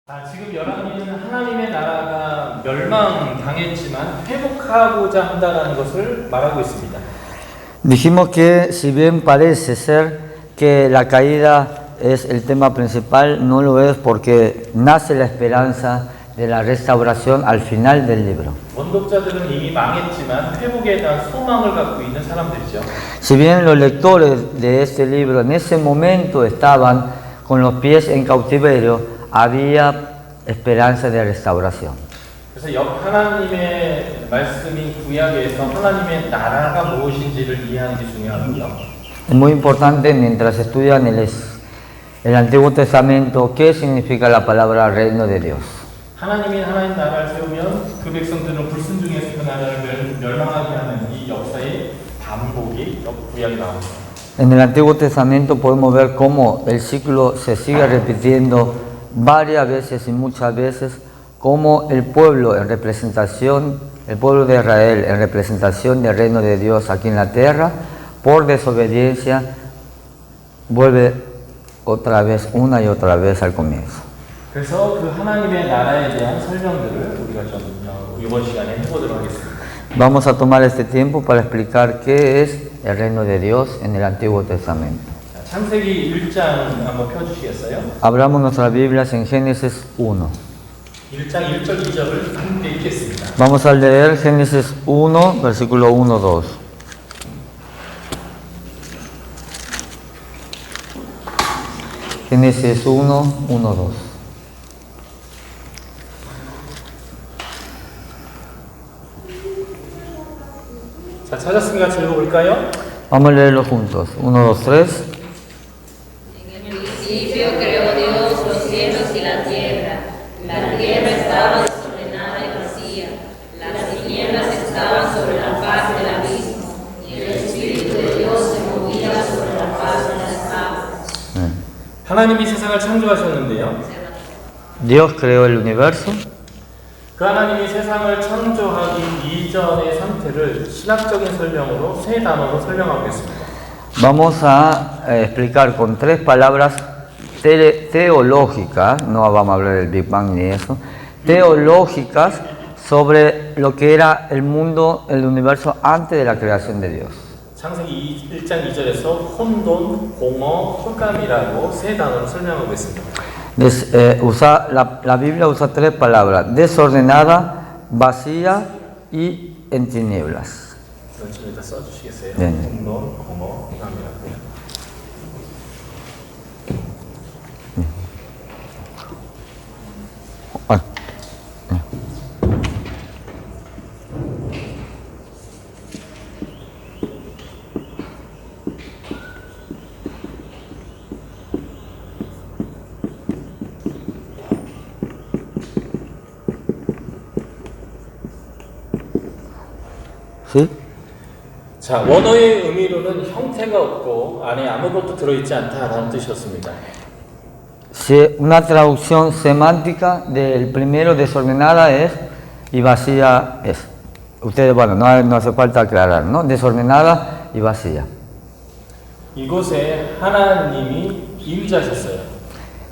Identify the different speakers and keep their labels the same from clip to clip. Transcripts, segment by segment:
Speaker 1: 지금 열왕기는 하나님의 나라가 멸망당했지만 회복하고자 한다는 것을 말하고 있습니다.
Speaker 2: Dijimos que si bien parece ser que la caída es el tema principal, no lo es porque nace la esperanza de la restauración al final del libro.
Speaker 1: 원독자들은 이미 망했지만 회복에 대한 소망을 갖고 있는 사람들이죠.
Speaker 2: Si bien los lectores de este libro en ese momento estaban con los pies en cautiverio, había esperanza de restauración.
Speaker 1: 그래서 하나님의 말씀인 구약에서 하나님의 나라가 무엇인지를 이해하는 게 중요합니다.
Speaker 2: Es muy importante mientras estudian el Antiguo Testamento qué significa la palabra reino de Dios.
Speaker 1: 하나님 나라를 세우면 그 백성들은 불순종해서 그 나라를 멸망하게 하는 이 역사의 반복이 구약에 나옵니다.
Speaker 2: En el Antiguo Testamento podemos ver cómo el ciclo se sigue repitiendo varias veces y muchas veces, como el pueblo en representación, el pueblo de Israel en representación del reino de Dios aquí en la tierra, por desobediencia, vuelve otra vez, una y otra vez al comienzo.
Speaker 1: 그래서 그 하나님의 나라에 대한 설명들을 우리가 좀 이번 시간에 해보도록 하겠습니다.
Speaker 2: Vamos a tomar este tiempo para explicar qué es el reino de Dios en el Antiguo Testamento.
Speaker 1: 창세기 1장 한번 펴주시겠어요?
Speaker 2: Abramos nuestras Biblias en Génesis 1.
Speaker 1: 1장 1절 2절을 함께 읽겠습니다.
Speaker 2: Vamos a leer Génesis 1, versículo 1, 2. Génesis 1, 1, 2.
Speaker 1: 자, 찾았으니까 같이 읽어볼까요?
Speaker 2: Vamos a leerlo juntos. 1, 2, 3.
Speaker 3: En el principio creó Dios los cielos y la tierra. La tierra estaba desordenada y vacía. Las tinieblas estaban sobre la faz del abismo. Y el Espíritu de Dios se movía sobre la faz de las aguas.
Speaker 1: 하나님이 세상을 창조하셨는데요.
Speaker 2: Dios creó el universo.
Speaker 1: 그 하나님이 세상을 창조하기 이전의 상태를 신학적인 설명으로 세 단어로 설명하겠습니다.
Speaker 2: Vamos a explicar con tres palabras teológicas, no vamos a hablar del Big Bang ni eso, teológicas sobre lo que era el mundo, el universo antes de la creación de Dios.
Speaker 1: 창세기 1장 2절에서 혼돈, 공허, 흑암이라고 세 단어로 설명하고 있습니다.
Speaker 2: La Biblia usa tres palabras: desordenada, vacía y en tinieblas.
Speaker 1: 이런 좀 일단 써주시겠어요?
Speaker 2: 네.
Speaker 1: 혼돈, 공허, 흑암이라고요.
Speaker 2: Ah, ¿Sí?
Speaker 1: 자, 원어의 의미로는 형태가 없고 안에 아무것도 들어있지 않다라는 뜻이었습니다.
Speaker 2: Una traducción semántica del primero, desordenada, es y vacía es. Ustedes, bueno, no hace falta aclarar, ¿no? Desordenada y vacía.
Speaker 1: 이곳에 하나님이 임재하셨어요.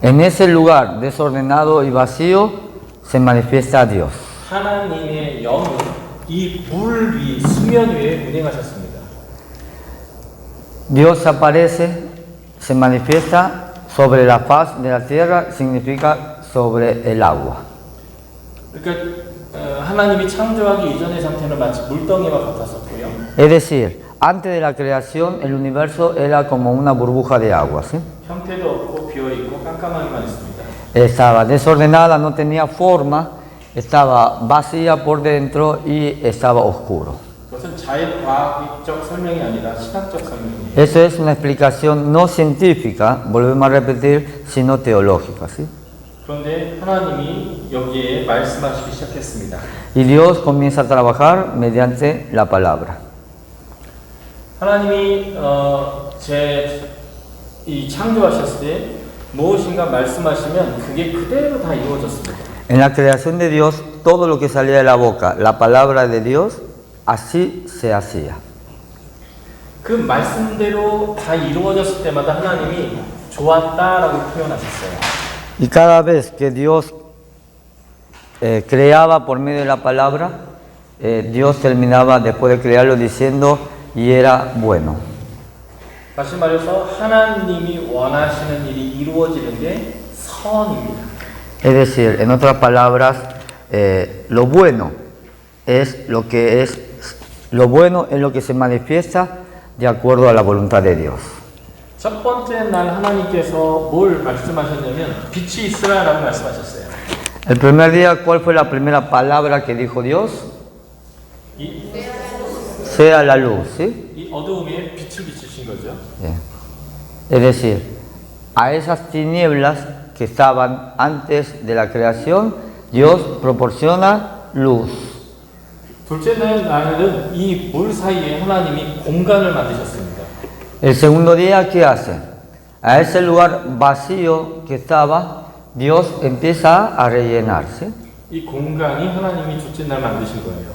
Speaker 2: En ese lugar desordenado y vacío se manifiesta a Dios.
Speaker 1: 하나님의 영은 이 물 위, 수면 위에 운행하셨습니다.
Speaker 2: Dios aparece, se manifiesta sobre la faz de la tierra, significa sobre el agua.
Speaker 1: 그러니까 하나님이 창조하기 이전의 상태는 마치 물덩이와 같았었고요.
Speaker 2: Es decir, antes de la creación el universo era como una burbuja de agua, ¿sí?
Speaker 1: 형태도 없고 비어 있고 깜깜하기만 했습니다.
Speaker 2: Estaba desordenada, no tenía forma, estaba vacía por dentro y estaba oscuro.
Speaker 1: 그것은 자연과학적 설명이 아니라 신학적 설명이에요.
Speaker 2: Eso es una explicación no científica, volvemos a repetir, sino teológica, ¿sí?
Speaker 1: 그런데 하나님이 여기에 말씀하시기 시작했습니다.
Speaker 2: Y Dios comienza a trabajar mediante la palabra.
Speaker 1: 하나님이 이 창조하셨을 때 무엇인가 말씀하시면 그게 그대로 다 이루어졌습니다.
Speaker 2: En la creación de Dios, todo lo que salía de la boca, la palabra de Dios, así se hacía.
Speaker 1: 그 말씀대로 다 이루어졌을 때마다 하나님이 좋았다라고 표현하셨어요.
Speaker 2: Y cada vez que Dios creaba por medio de la palabra, Dios terminaba después de crearlo diciendo, y era bueno.
Speaker 1: 다시 말해서 하나님이 원하시는 일이 이루어지는 게 선입니다.
Speaker 2: Es decir, en otras palabras, lo bueno es lo que se manifiesta de acuerdo a la voluntad de Dios.
Speaker 1: 첫 번째 날 하나님께서 뭘 말씀하셨냐면 빛이 있으라라고 말씀하셨어요.
Speaker 2: El primer día, ¿cuál fue la primera palabra que dijo Dios?
Speaker 1: 이,
Speaker 2: Sea la luz, ¿sí?
Speaker 1: 이 어두움에 빛을 비추신 거죠.
Speaker 2: Bien. Es decir, a esas tinieblas que estaban antes de la creación, Dios proporciona luz.
Speaker 1: 둘째 날은 이 물 사이에 하나님이 공간을 만드셨습니다.
Speaker 2: El segundo día, ¿qué hace? A ese lugar vacío que estaba, Dios empieza a rellenarse.
Speaker 1: 이 공간이 하나님이 둘째 날 만드신 거예요.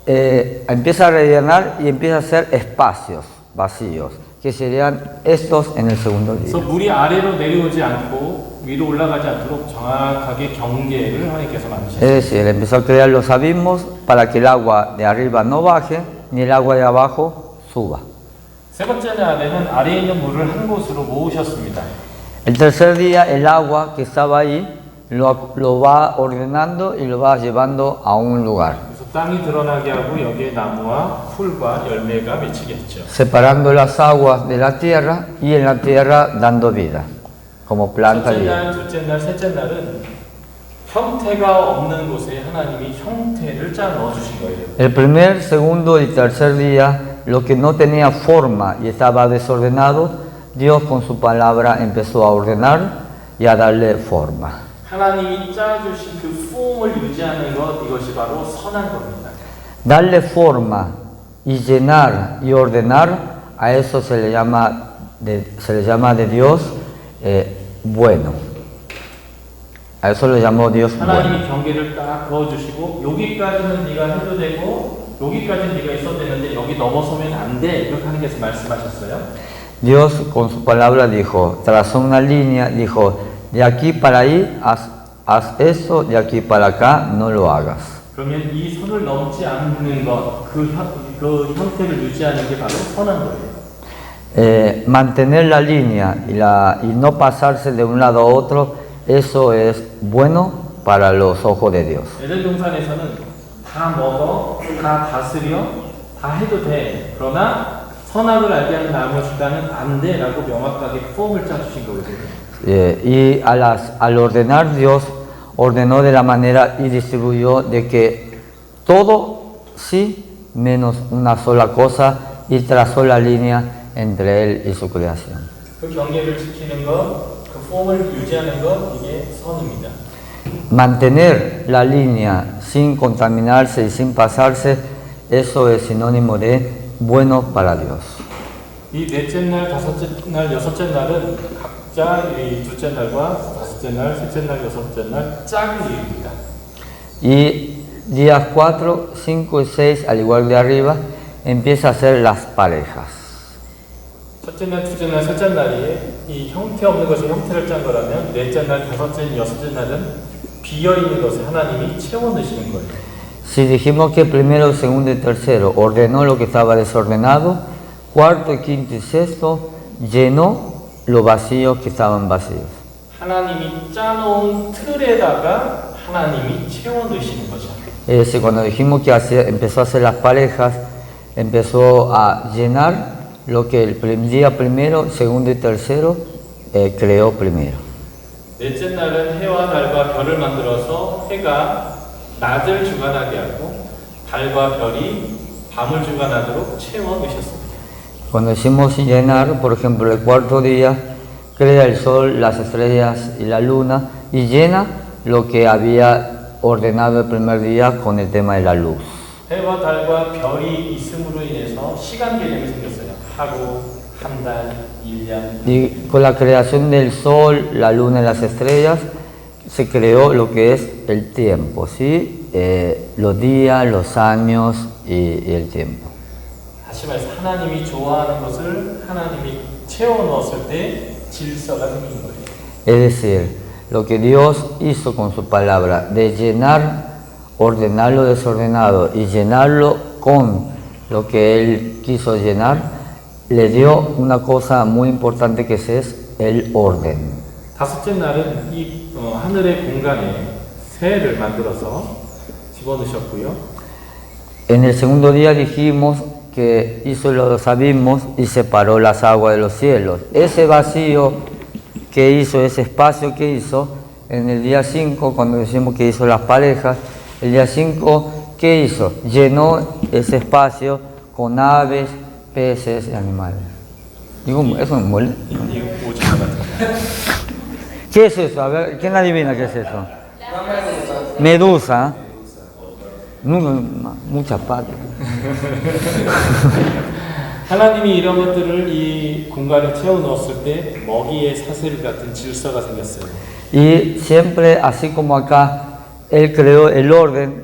Speaker 2: Empieza a rellenar y empieza a hacer espacios vacíos, que serían estos en el segundo
Speaker 1: 그래서
Speaker 2: día.
Speaker 1: 물이 아래로 내려오지 않고 위로 올라가지 않도록 정확하게 경계를 하나님께서
Speaker 2: Es
Speaker 1: 만드셨어요.
Speaker 2: decir, empezó a crear los abismos para que el agua de arriba no baje, ni el agua de abajo suba.
Speaker 1: 세 번째 날에는 아래에 있는 물을 한 곳으로 모으셨습니다.
Speaker 2: El tercer día, el agua que estaba ahí lo va ordenando y lo va llevando a un lugar,
Speaker 1: 그래서 땅이 드러나게 하고 여기에 나무와 풀과 열매가 맺히게 했죠.
Speaker 2: separando las aguas de la tierra y en la tierra dando vida, como planta
Speaker 1: 첫째
Speaker 2: viva.
Speaker 1: 날, 둘째 날, 셋째 날은 형태가 없는 곳에 하나님이 형태를 짜 넣어주신 거예요.
Speaker 2: El primer, segundo y tercer día, lo que no tenía forma y estaba desordenado, Dios con su palabra empezó a ordenar y a darle forma.
Speaker 1: 하나님이 짜주신 그 폼을 유지하는 것, 이것이 바로 선한 겁니다.
Speaker 2: Darle forma y llenar y ordenar, a eso se le llama de Dios bueno. A eso lo llamó Dios bueno.
Speaker 1: 하나님이 경계를 딱 그어주시고 여기까지는 네가 해도 되고 여기까지는 네가 있어도 되는데 여기 넘어서면 안 돼. 이렇게 하나님께서 말씀하셨어요.
Speaker 2: Dios con su palabra dijo, trazó una línea, dijo, de aquí para ahí haz eso, de aquí para acá no lo hagas.
Speaker 1: 그러면 이 선을 넘지 않는 것, 그 형태를 유지하는 게 바로 선한 거예요.
Speaker 2: Mantener la línea y no pasarse de un lado a otro, eso es bueno para los ojos de Dios.
Speaker 1: 에덴 동산에서는 다 먹어, 다 다스려, 다 해도 돼. 그러나 선악을 알게 하는 나무의 식단은 안 돼라고 명확하게 폼을 짜주신 거거든요.
Speaker 2: Y al ordenar, Dios ordenó de la manera y distribuyó de que todo sí menos una sola cosa y trazó la línea entre Él y su creación.
Speaker 1: 그 경계를 지키는 것, 그 폼을 유지하는 것, 이게 선입니다.
Speaker 2: Mantener la línea sin contaminarse y sin pasarse, eso es sinónimo de bueno para Dios.
Speaker 1: 이 넷째 날, 다섯째 날, 여섯째 날은 각자 이 둘째 날과 다섯째 날, 셋째 날, 여섯째 날 짝을 이룹니다.
Speaker 2: Y días 4, 5 y 6, al igual de arriba, empieza a ser las parejas.
Speaker 1: 첫째 날, 둘째 날, 셋째 날이 이 형태 없는 것이 형태를 짠 거라면 넷째 날, 다섯째, 여섯째 날은 비어 있는 것을 하나님이 채워 넣으시는 거예요.
Speaker 2: Si dijimos que primero, segundo y tercero ordenó lo que estaba desordenado, cuarto, quinto y sexto llenó los vacíos que estaban vacíos.
Speaker 1: 하나님이 짜놓은 틀에다가 하나님이 채워 넣으시는 거죠.
Speaker 2: Es decir, cuando dijimos que empezó a hacer las parejas, empezó a llenar lo que el día primero, segundo y tercero creó primero.
Speaker 1: 넷째 날은 해와 달과 별을 만들어서 해가 낮을 주관하게 하고 달과 별이 밤을 주관하도록 채워 넣으셨습니다.
Speaker 2: Cuando decimos llenar, por ejemplo, el cuarto día, crea el sol, las estrellas y la luna y llena lo que había ordenado el primer día con el tema de la luz.
Speaker 1: 해와 달과 별이 있음으로 인해서 시간 개념이 생겼어요. 하루, 한 달, 1년.
Speaker 2: Y con la creación del sol, la luna y las estrellas, se creó lo que es el tiempo, ¿sí? Los días, los años y el tiempo.
Speaker 1: 다시 말해서 하나님이 좋아하는 것을 하나님이 채워 넣었을 때 질서가 생긴 거예요.
Speaker 2: Es decir, lo que Dios hizo con su palabra, de llenar, ordenar lo desordenado y llenarlo con lo que Él quiso llenar, le dio una cosa muy importante que es el orden.
Speaker 1: 다섯째 날은 이 하늘의 공간에 새를 만들어서 집어넣으셨고요.
Speaker 2: En el segundo día dijimos que hizo los abismos y separó las aguas de los cielos. Ese vacío que hizo, ese espacio que hizo, en el día 5, cuando decimos que hizo las parejas, el día 5, ¿qué hizo? Llenó ese espacio con aves, peces y animales. Digo, eso me molesta. ¿Qué es eso? A ver, ¿quién adivina qué es eso? Medusa. Muchas patas.
Speaker 1: 하나님이 이런 것들을 이 공간에 채워 넣었을 때 먹이의 사슬 같은 질서가 생겼어요.
Speaker 2: Y siempre, así como acá, Él creó el orden,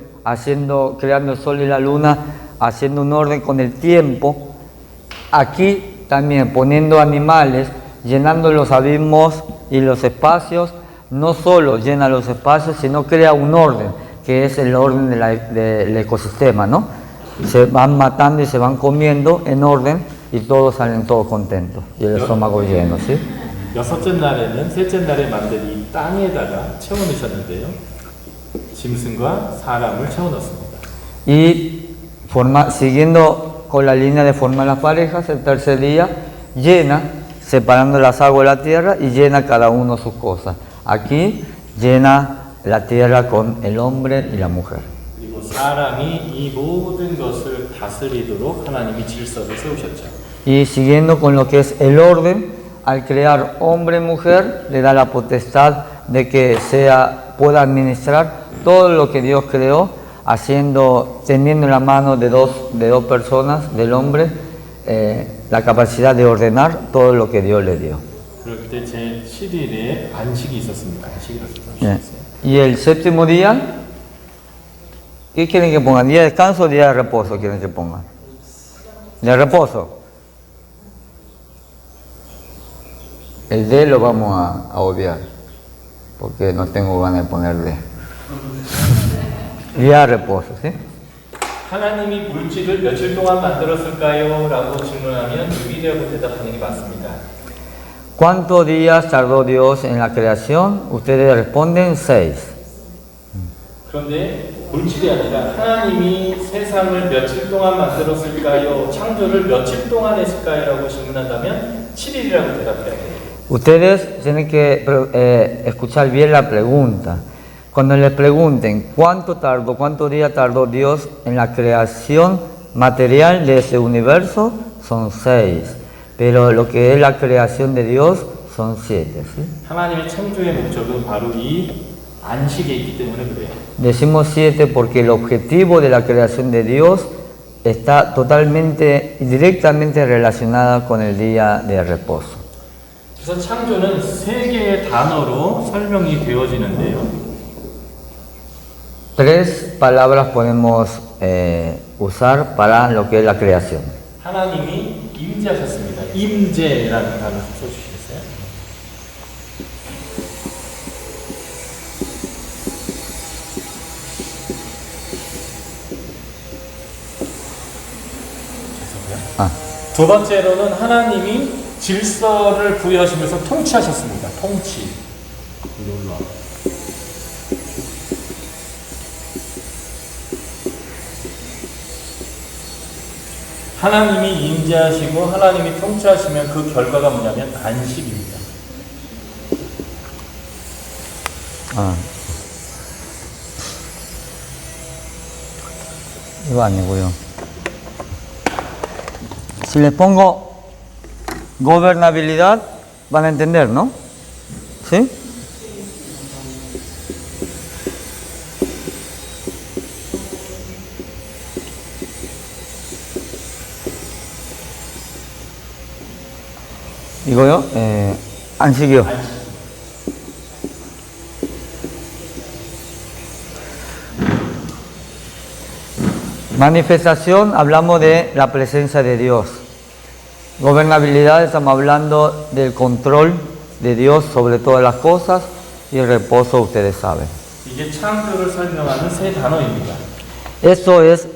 Speaker 2: creando el sol y la luna, haciendo un orden con el tiempo. Aquí también poniendo animales, llenando los abismos y los espacios, no solo llena los espacios, sino crea un orden, que es el orden del ecosistema, ¿no? Se van matando y se van comiendo en orden y todos salen todos contentos y el estómago lleno, ¿sí?
Speaker 1: 여섯째 날에는 셋째 날에 만든 이 땅에다가 채워 넣으셨는데요. 짐승과 사람을 채워 넣습니다.
Speaker 2: Y siguiendo con la línea de formar las parejas, el tercer día llena, separando las aguas de la tierra y llena cada uno sus cosas. Aquí llena la tierra con el hombre y la mujer.
Speaker 1: 그리고 사람이 이 모든 것을 다스리도록 하나님이 질서를 세우셨죠.
Speaker 2: Y siguiendo con lo que es el orden, al crear hombre y mujer, le da la potestad de que pueda administrar todo lo que Dios creó, teniendo en la mano de dos personas, del hombre, la capacidad de ordenar todo lo que Dios le dio.
Speaker 1: 그럴 때 제 7일에 안식이 있었습니다. 안식이라고 써주셨어요.
Speaker 2: Y el séptimo día, ¿qué quieren que pongan? ¿Día de descanso o día de reposo quieren que pongan? ¿De reposo? El D lo vamos a obviar, porque no tengo ganas de poner D. Día de reposo, ¿sí?
Speaker 1: 하나님이 물질을 며칠 동안 만들었을까요? 라고 질문하면 6일이라고 대답하는 게 맞습니다.
Speaker 2: ¿Cuántos días tardó Dios en la creación? Ustedes responden 6.
Speaker 1: 그런데 물질이 아니라 하나님이 세상을 며칠 동안 만들었을까요? 창조를 며칠 동안 했을까요? 라고 질문한다면 7일이라고 대답해야 돼요.
Speaker 2: Ustedes tienen que escuchar bien la pregunta. Cuando les pregunten cuántos días tardó Dios en la creación material de ese universo, son 6. Pero lo que es la creación de Dios son 7. ¿Sí?
Speaker 1: 하나님의 창조의 목적은 바로 이 안식에 있기 때문에 그래요.
Speaker 2: Decimos 7 porque el objetivo de la creación de Dios está totalmente y directamente relacionada con el día de reposo.
Speaker 1: 그래서 창조는 세 개의 단어로 설명이 되어지는데요.
Speaker 2: 3 palabras podemos usar para lo que es la creación.
Speaker 1: 하나님이 임재하셨습니다. 임재라는 단어 써주시겠어요? 두 번째로는 하나님이 질서를 부여하시면서 통치하셨습니다. 통치. 놀라. 하나님이 임재하시고 하나님이 통치하시면 그 결과가 뭐냐면 안식입니다.
Speaker 2: 이거 아니고요. Si les pongo gobernabilidad, van a entender, ¿no? ¿Sí? 이거요? 안식이요. Manifestación, hablamos de la presencia de Dios. Gobernabilidad, estamos hablando del control de Dios sobre todas las cosas. y reposo, ustedes saben.
Speaker 1: 이게 창조를 설명하는 세 단어입니다.
Speaker 2: Eso es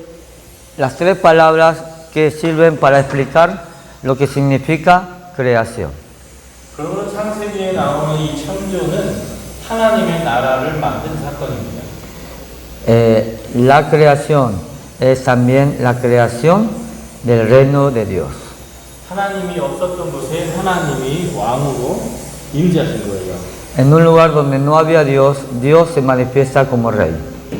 Speaker 2: las tres palabras que sirven para explicar lo que significa creación.
Speaker 1: 그러므로 창세기에 나오는 이 창조는 하나님의 나라를 만든 사건입니다.
Speaker 2: La creación es también la creación del reino de Dios.
Speaker 1: 하나님이 없었던 곳에 하나님이 왕으로 임재하신 거예요.
Speaker 2: En un lugar donde no había Dios, Dios se manifiesta como rey.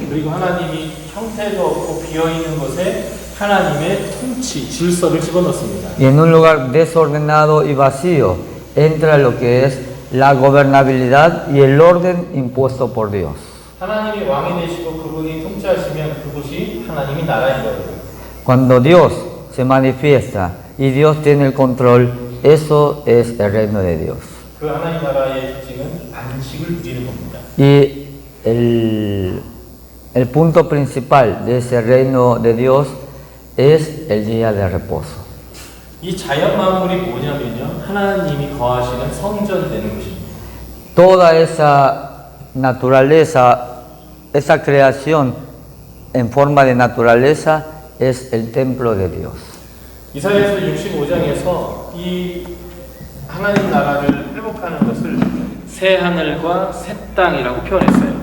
Speaker 1: 그리고 하나님이 형태도 없고 비어있는 곳에 하나님의 통치, 질서를 집어넣습니다.
Speaker 2: Y en un lugar desordenado y vacío entra lo que es la gobernabilidad y el orden impuesto por Dios.
Speaker 1: 하나님이 왕이 되시고 그분이 통치하시면 그곳이 하나님의 나라인 거예요.
Speaker 2: Cuando Dios se manifiesta y Dios tiene el control, eso es el reino de Dios.
Speaker 1: 그 하나님 나라의 특징은 안식을 누리는 겁니다.
Speaker 2: Y el punto principal de ese reino de Dios es el día de reposo.
Speaker 1: 이 자연 만물이 뭐냐면요, 하나님이 거하시는 성전이 되는 것입니다.
Speaker 2: Toda esa naturaleza, esa creación en forma de naturaleza es el templo de Dios.
Speaker 1: 이사야서 65장에서 이 하나님 나라를 회복하는 것을 새 하늘과 새 땅이라고 표현했어요.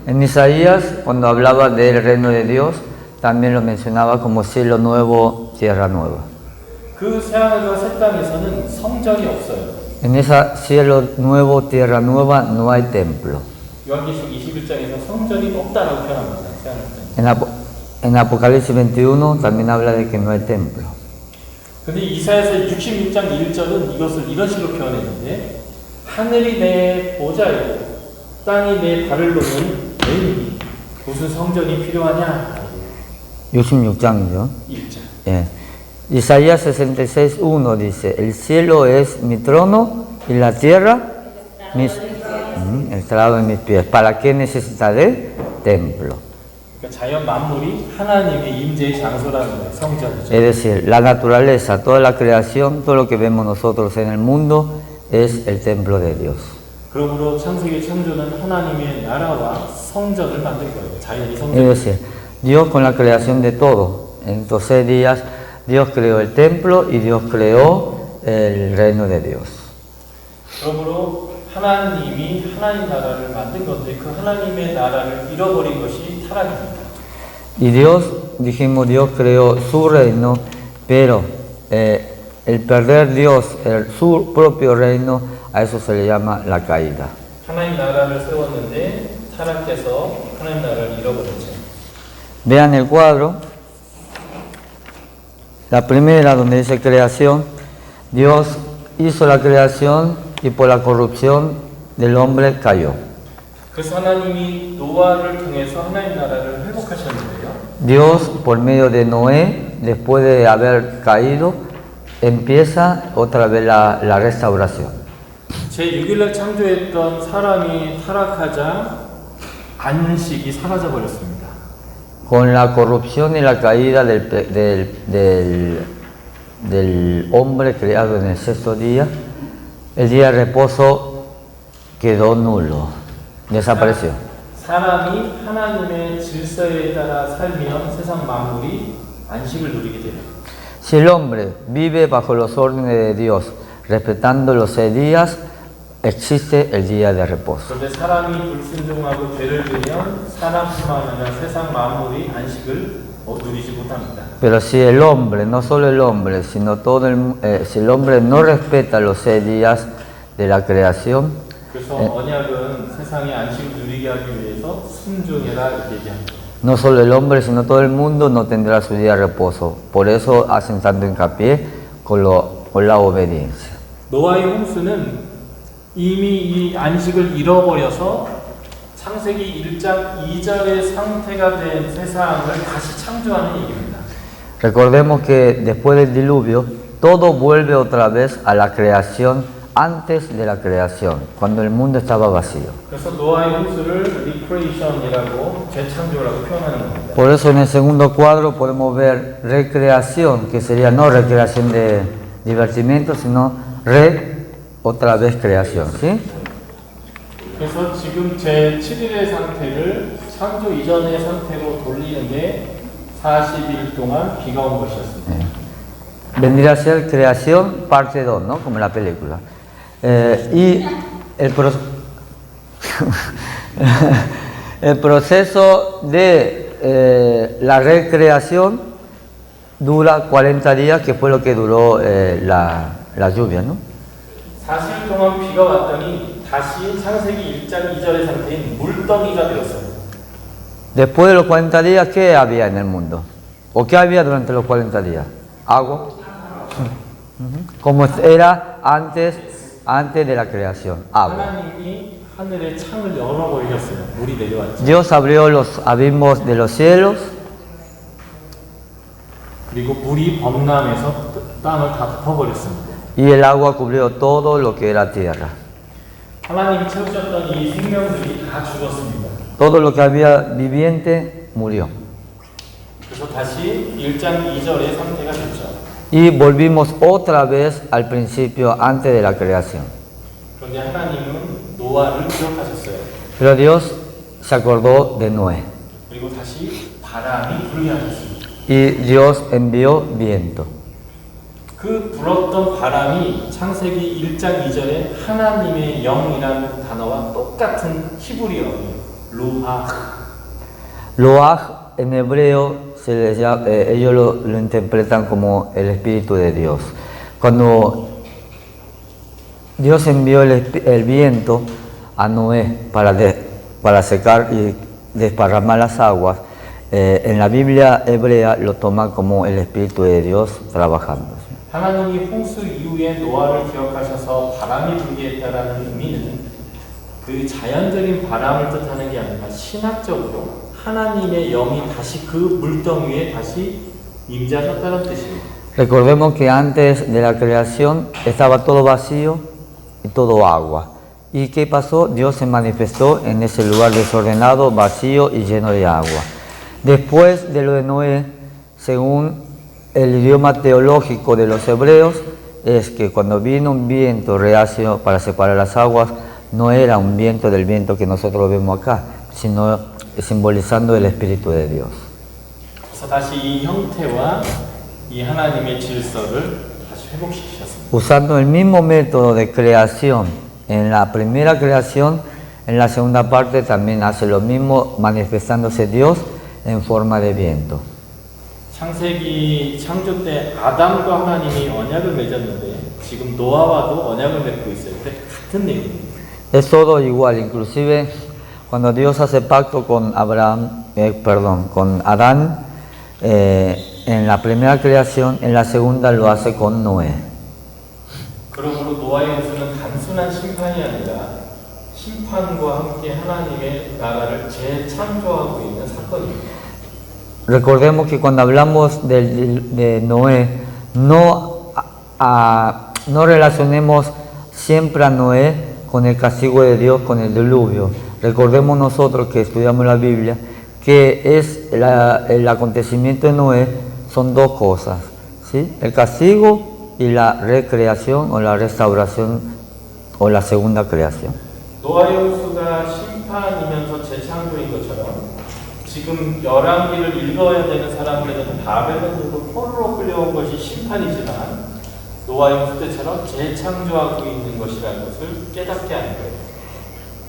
Speaker 2: En Isaías, cuando hablaba del reino de Dios, también lo mencionaba como cielo nuevo, tierra nueva.
Speaker 1: 그 새 하늘과 새 땅에서는 성전이 없어요.
Speaker 2: En ese cielo nuevo, tierra nueva, no hay templo.
Speaker 1: 요한계시록 21장에서 성전이 없다라고 표현합니다. 새 하늘 땅.
Speaker 2: En Apocalipsis 21 también habla de que no hay templo.
Speaker 1: 근데 이사야서 66장 1절은 이것을 이런 식으로 표현했는데, 하늘이 내 보좌이고 땅이 내 발을 놓는 내 입이 무슨 성전이 필요하냐?
Speaker 2: 66장이죠.
Speaker 1: 1절.
Speaker 2: 예. Isaías 66:1 dice, el cielo es mi trono y la tierra el estrado de mis pies. ¿Para qué necesitaré templo?
Speaker 1: 그러니까 자연 만물이 하나님의 임재의 장소라는 거예요. 성전이죠.
Speaker 2: Es decir, la naturaleza, toda la creación, todo lo que vemos nosotros en el mundo es el templo de Dios.
Speaker 1: 그러므로 창세기 창조는 하나님의 나라와 성전을 만든 거예요. 자연이
Speaker 2: Es
Speaker 1: 성전.
Speaker 2: decir, Dios con la creación de todo. En estos 6 días Dios creó el templo y Dios creó el reino de Dios.
Speaker 1: 그러므로 하나님이 하나님 나라를 만든 건데 그 하나님의 나라를 잃어버린 것이 타락입니다.
Speaker 2: Y Dios, dijimos, Dios creó su reino, pero el perder Dios, su propio reino, a eso se le llama la caída.
Speaker 1: 하나님 나라를 세웠는데 타락해서 하나님 나라를 잃어버렸죠.
Speaker 2: Vean el cuadro. La primera, donde dice creación, Dios hizo la creación y por la corrupción del hombre cayó.
Speaker 1: 그래서 하나님이 노아를 통해서 하나님 나라를 회복하셨는데요.
Speaker 2: Dios, por medio de Noé, después de haber caído, empieza otra vez la restauración.
Speaker 1: 제6일날 창조했던 사람이 타락하자 안식이 사라져 버렸습니다.
Speaker 2: Con la corrupción y la caída del hombre creado en el 6º día, el día de reposo quedó nulo, desapareció.
Speaker 1: 사람이 하나님의 질서에 따라 살면 세상 만물이 안식을 누리게 돼요.
Speaker 2: Si el hombre vive bajo los órdenes de Dios, respetando los 6 días, existe el día de reposo.
Speaker 1: 그런데 사람이 불순종하고 죄를 지으면 사람뿐만 아니라 세상 만물이 안식을 누리지 못합니다.
Speaker 2: Pero si el hombre, no solo el hombre, sino si el hombre no respeta los 6 días de la creación,
Speaker 1: 그래서 언약은 세상이 안식을 누리게 하기 위해서 순종해라 이렇게 얘기합니다.
Speaker 2: no solo el hombre, sino todo el mundo no tendrá su día de reposo. Por eso hacen tanto hincapié con la obediencia.
Speaker 1: 노아의 홍수는 이미 이 안식을 잃어버려서 창세기 1장 2절의 상태가 된 세상을 다시 창조하는 얘기입니다.
Speaker 2: Recordemos que después del diluvio, todo vuelve otra vez a la creación antes de la creación, cuando el mundo estaba vacío.
Speaker 1: 그래서 노아의 홍수를 recreation이라고 재창조라고 표현하는 겁니다.
Speaker 2: Por eso en el segundo cuadro podemos ver recreación, que sería no recreación de divertimiento, sino otra vez creación, ¿sí?
Speaker 1: 그래서 지금 제 7일의 상태를 창조 이전의 상태로 돌리는 게 40일 동안 비가 온 것이었습니다.
Speaker 2: Vendría a ser creación parte 2, ¿no? Como la película. Y el proceso de la recreación dura 40 días, que fue lo que duró la lluvia, ¿no?
Speaker 1: 40일 동안 비가 왔더니 다시 창세기 1장 2절의 상태인 물덩이가 되었어요.
Speaker 2: Después de los 40 días, ¿qué había en el mundo? ¿O qué había durante los 40 días? Agua. Como era antes de la creación, agua.
Speaker 1: 하나님이 하늘의 창을 열어버리셨어요. 물이 내려왔죠.
Speaker 2: Dios abrió los abismos de los cielos
Speaker 1: 그리고 물이 범람해서 땅을 다 덮어버렸습니다.
Speaker 2: y el agua cubrió todo lo que era tierra.
Speaker 1: 하나님이 채우셨던 이 생명들이 다 죽었습니다.
Speaker 2: Todo lo que había viviente murió.
Speaker 1: 그래서 다시 1장 2절의 상태가 됐죠.
Speaker 2: Y volvimos otra vez al principio antes de la creación.
Speaker 1: 그런데 하나님은 노아를 기억하셨어요.
Speaker 2: Pero Dios se acordó de Noé
Speaker 1: 그리고 다시 바람이 불게 하셨습니다.
Speaker 2: y Dios envió viento.
Speaker 1: 그 불었던 바람이 창세기 1장 2절에 하나님의 영이라는 단어와 똑같은 히브리어예요. 루아흐.
Speaker 2: Loaj en hebreo ellos lo interpretan como el Espíritu de Dios. Cuando Dios envió el viento a Noé para secar y desparramar las aguas, en la Biblia hebrea lo toman como el Espíritu de Dios trabajando.
Speaker 1: 하나님이 홍수 이후에 노아를 기억하셔서 바람이 불게 했다라는 의미는 그 자연적인 바람을 뜻하는 게 아니라 신학적으로 하나님의 영이 다시 그 물덩이에 다시 임재하셨다는 뜻입니다.
Speaker 2: Recordemos que antes de la creación estaba todo vacío y todo agua. ¿Y qué pasó? Dios se manifestó en ese lugar desordenado, vacío y lleno de agua. Después de lo de Noé, según el idioma teológico de los hebreos, es que cuando vino un viento reacio para separar las aguas, no era un viento del viento que nosotros vemos acá, sino simbolizando el Espíritu de Dios.
Speaker 1: 그래서 다시 이 형태와 이 하나님의 질서를 다시 회복시키셨습니다.
Speaker 2: Usando el mismo método de creación en la primera creación, en la segunda parte también hace lo mismo, manifestándose Dios en forma de viento.
Speaker 1: 창세기 창조 때 아담과 하나님이 언약을 맺었는데 지금 노아와도 언약을 맺고 있어요. 근데 같은 내용입니다.
Speaker 2: Es todo igual, inclusive cuando Dios hace pacto con con Adán, en la primera creación, en la segunda lo hace con Noé.
Speaker 1: 그러므로 노아의 홍수는 단순한 심판이 아니라 심판과 함께 하나님의 나라를 재창조하고 있는 사건입니다.
Speaker 2: Recordemos que cuando hablamos de Noé, no relacionemos siempre a Noé con el castigo de Dios, con el diluvio. Recordemos nosotros que estudiamos la Biblia, que el acontecimiento de Noé son dos cosas, ¿sí? El castigo y la recreación o la restauración o la segunda creación.
Speaker 1: 노아의 홍수가 심판이면서 재창조인 것처럼 지금 열왕기를 읽어야 되는 사람들은 바벨론으로 포로로 끌려온 것이 심판이지만 노아의 홍수 때처럼 재창조하고 있는 것이라는 것을 깨닫게 하는 거예요.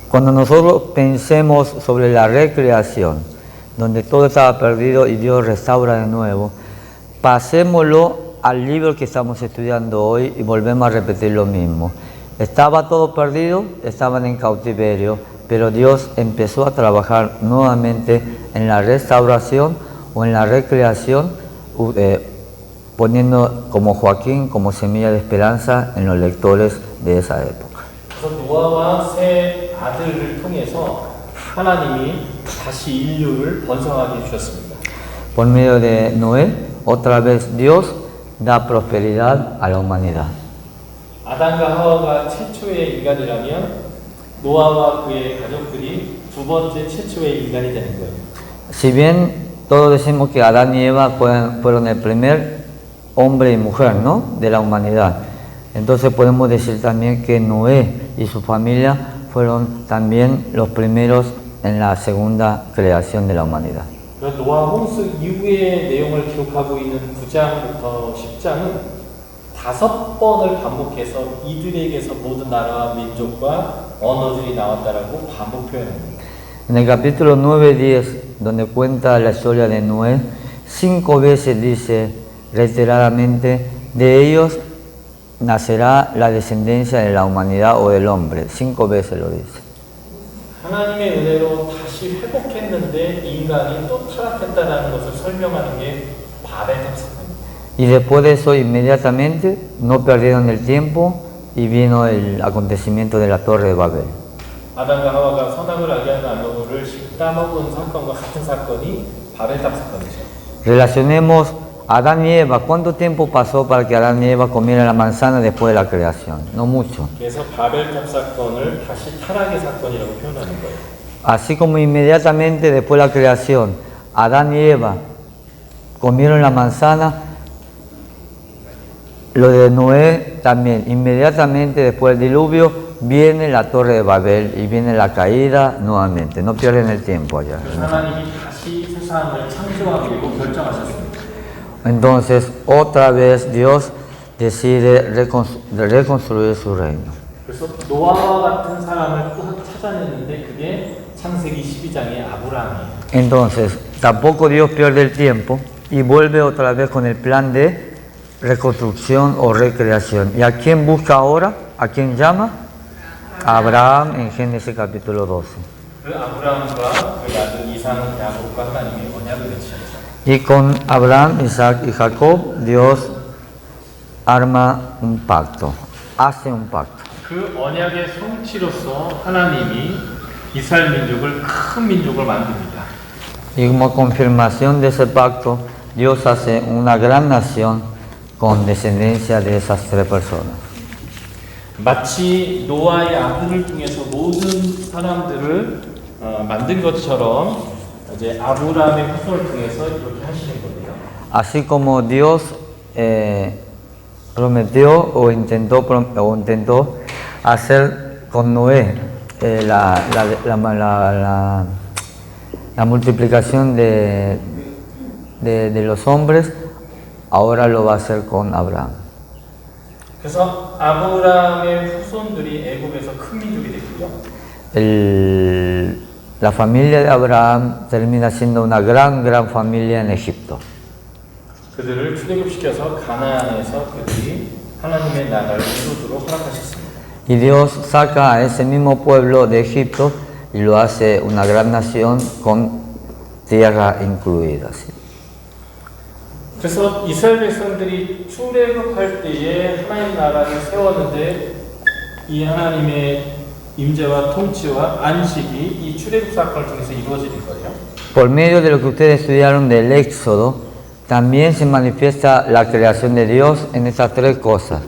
Speaker 2: Cuando nosotros pensemos sobre la recreación, donde todo estaba perdido y Dios restaura de nuevo, pasémoslo al libro que estamos estudiando hoy y volvemos a repetir lo mismo. Estaba todo perdido, estaban en cautiverio, pero Dios empezó a trabajar nuevamente en la restauración o en la recreación, poniendo como Joaquín como semilla de esperanza en los lectores de esa época.
Speaker 1: 그래서 노아와 세 아들을 통해서 하나님이 다시 인류를 번성하게 해주셨습니다.
Speaker 2: Por medio de Noé, otra vez Dios da prosperidad a la humanidad.
Speaker 1: 아담과 하와가 최초의 인간이라면 노아와 그의 가족들이 두 번째 최초의 인간이 되는 거예요.
Speaker 2: Si bien todos decimos que Adán y Eva fueron el primer hombre y mujer, ¿no?, de la humanidad, entonces podemos decir también que Noé y su familia fueron también los primeros en la segunda creación de la humanidad.
Speaker 1: 그래서 노아 홍수 이후의 내용을 기록하고 있는 9장부터 10장은 5번을 반복해서 이들에게서 모든 나라와 민족과 언어들이 나왔다라고 반복 표현합니다.
Speaker 2: En el capítulo 9 y 10, donde cuenta la historia de Noé, 5 veces dice reiteradamente, de ellos nacerá la descendencia de la humanidad o del hombre. 5 veces lo dice.
Speaker 1: 하나님의 은혜로 다시 회복했는데 인간이 또 타락했다라는 것을 설명하는 게 바벨탑 사건입니다.
Speaker 2: Y después de eso, inmediatamente, no perdieron el tiempo y vino el acontecimiento de la Torre de Babel.
Speaker 1: 아담과 하와가 선악을 알게 하는 나무를 씹다 먹은 사건과 같은 사건이 바벨탑 사건이죠.
Speaker 2: Relacionemos Adán y Eva. ¿Cuánto tiempo pasó para que Adán y Eva comieran la manzana después de la creación? No mucho.
Speaker 1: 그래서 바벨탑 사건을 다시 타락의 사건이라고 표현하는 거예요.
Speaker 2: Así como inmediatamente después de la creación, Adán y Eva comieron la manzana, lo de Noé también. Inmediatamente después del diluvio viene la Torre de Babel y viene la caída nuevamente. No pierden el tiempo allá.
Speaker 1: 하나님이 다시 세상을 창조하기로 결정하셨습니다.
Speaker 2: Entonces, otra vez Dios decide reconstruir su reino.
Speaker 1: 그래서 노아와 같은 사람을 또 찾아냈는데 그게 창세기 12장의 아브라함이에요.
Speaker 2: Entonces, tampoco Dios pierde el tiempo y vuelve otra vez con el plan de reconstrucción o recreación. ¿Y a quién busca ahora? ¿A quién llama? A Abraham en Génesis capítulo 12.
Speaker 1: 그 아브라함과 그 아들 이삭, 야곱과 하나님이 언약을 맺으셨죠.
Speaker 2: Y con Abraham, Isaac y Jacob, Dios arma un pacto, hace un pacto.
Speaker 1: 그 언약의 성취로서 하나님이 이스라엘 민족을 큰 민족을 만듭니다.
Speaker 2: Y como confirmación de ese pacto, Dios hace una gran nación con descendencia de esas 3 personas.
Speaker 1: 마치 노아의 아들을 통해서 모든 사람들을 만든 것처럼 이제 아브라함의 후손을 통해서 이렇게 하시는 거예요.
Speaker 2: Así como Dios prometió o intentó hacer con Noé la multiplicación de los hombres, ahora lo va a hacer con Abraham.
Speaker 1: 그래서 아브라함의 후손들이 애굽에서 큰 민족이 됐고요.
Speaker 2: La familia de Abraham termina siendo una gran familia en Egipto.
Speaker 1: 그들을 출애굽시켜서 가나안에서 그들이 하나님의 나라를 이루도록 허락하셨습니다.
Speaker 2: Y Dios saca a ese mismo pueblo de Egipto y lo hace una gran nación con tierra incluida. ¿Sí?
Speaker 1: 그래서 이스라엘 백성들이 출애굽할 때에 하나님 나라를 세웠는데 이 하나님의 임재와 통치와 안식이 이 출애굽 사건을 통해서 이루어지는 거예요.
Speaker 2: Por medio de lo que ustedes estudiaron del Éxodo, también se manifiesta la creación de Dios en estas 3 cosas.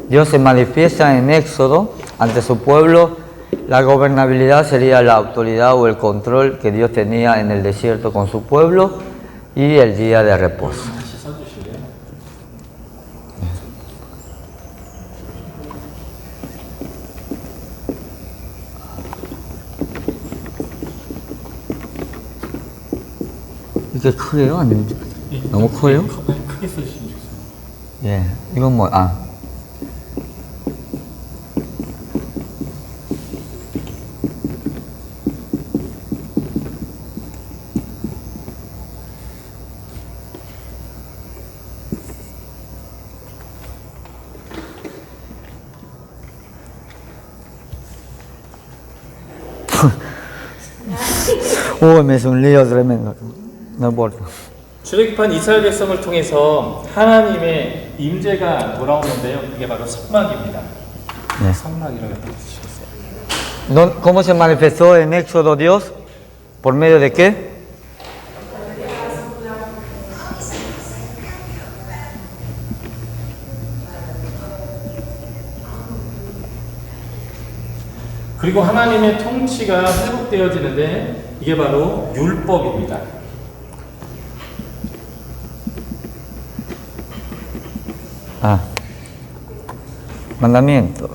Speaker 2: Dios se manifiesta en Éxodo ante su pueblo. La gobernabilidad sería la autoridad o el control que Dios tenía en el desierto con su pueblo y el día de reposo.
Speaker 1: 다시 써주실래요?
Speaker 2: 이게 크게요? 아니면 너무 커요?
Speaker 1: 크게 써주시면 좋겠어요.
Speaker 2: 예, 이건 뭐, Uy, me hizo un lío tremendo. No importa.
Speaker 1: 출애굽한 이스라엘 백성을 통해서 하나님의 임재가 돌아오는데요. 그게 바로 성막입니다.
Speaker 2: 네.
Speaker 1: 성막이라고 해주시겠어요?
Speaker 2: ¿Cómo se manifestó en Éxodo Dios? ¿Por medio de qué?
Speaker 1: 그리고 하나님의 통치가 회복되어지는데 이게 바로 율법입니다.
Speaker 2: Mandamientos.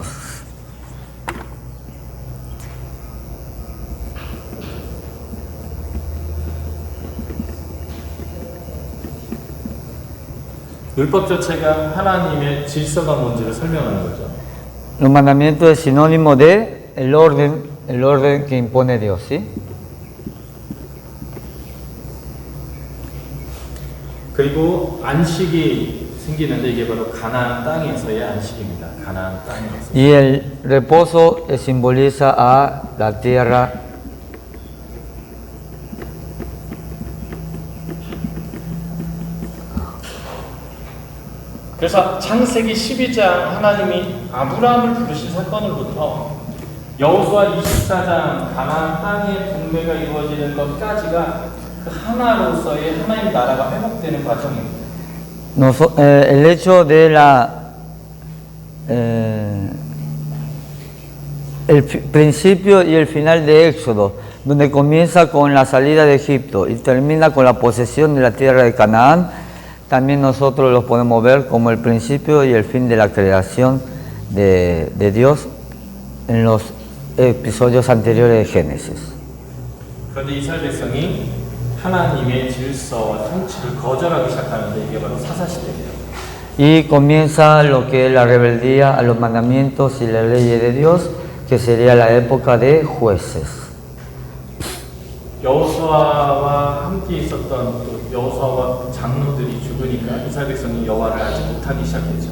Speaker 1: 율법 자체가 하나님의 질서가 뭔지를 설명하는 거죠.
Speaker 2: Los mandamientos es sinónimo de el orden que impone Dios, ¿sí?
Speaker 1: 그리고 안식이 생기는데 이게 바로 가나안 땅에서의 안식입니다. 가나안 땅에서.
Speaker 2: Y el reposo simboliza a la tierra.
Speaker 1: 그래서 창세기 12장 하나님이 아브라함을 부르신 사건으로부터 여호수아 24장 가나안 땅의 분배가 이루어지는 것까지가 그 하나로서의 하나님 나라가 회복되는 과정입니다.
Speaker 2: El hecho de principio y el final de Éxodo, donde comienza con la salida de Egipto y termina con la posesión de la tierra de Canaán, también nosotros los podemos ver como el principio y el fin de la creación de Dios en los episodios anteriores de Génesis.
Speaker 1: 그런데 이스라엘 백성이 하나님의 질서와 통치를 거절하기 시작하는데 이게 바로 사사시대예요.
Speaker 2: Y comienza lo que es la rebeldía a los mandamientos y las leyes de Dios, que sería la época de jueces.
Speaker 1: 여호수아와 함께 있었던 또 여호수아와 장로들이 죽으니까 이스라엘 백성이 여호와를 알지 못하기 시작했죠.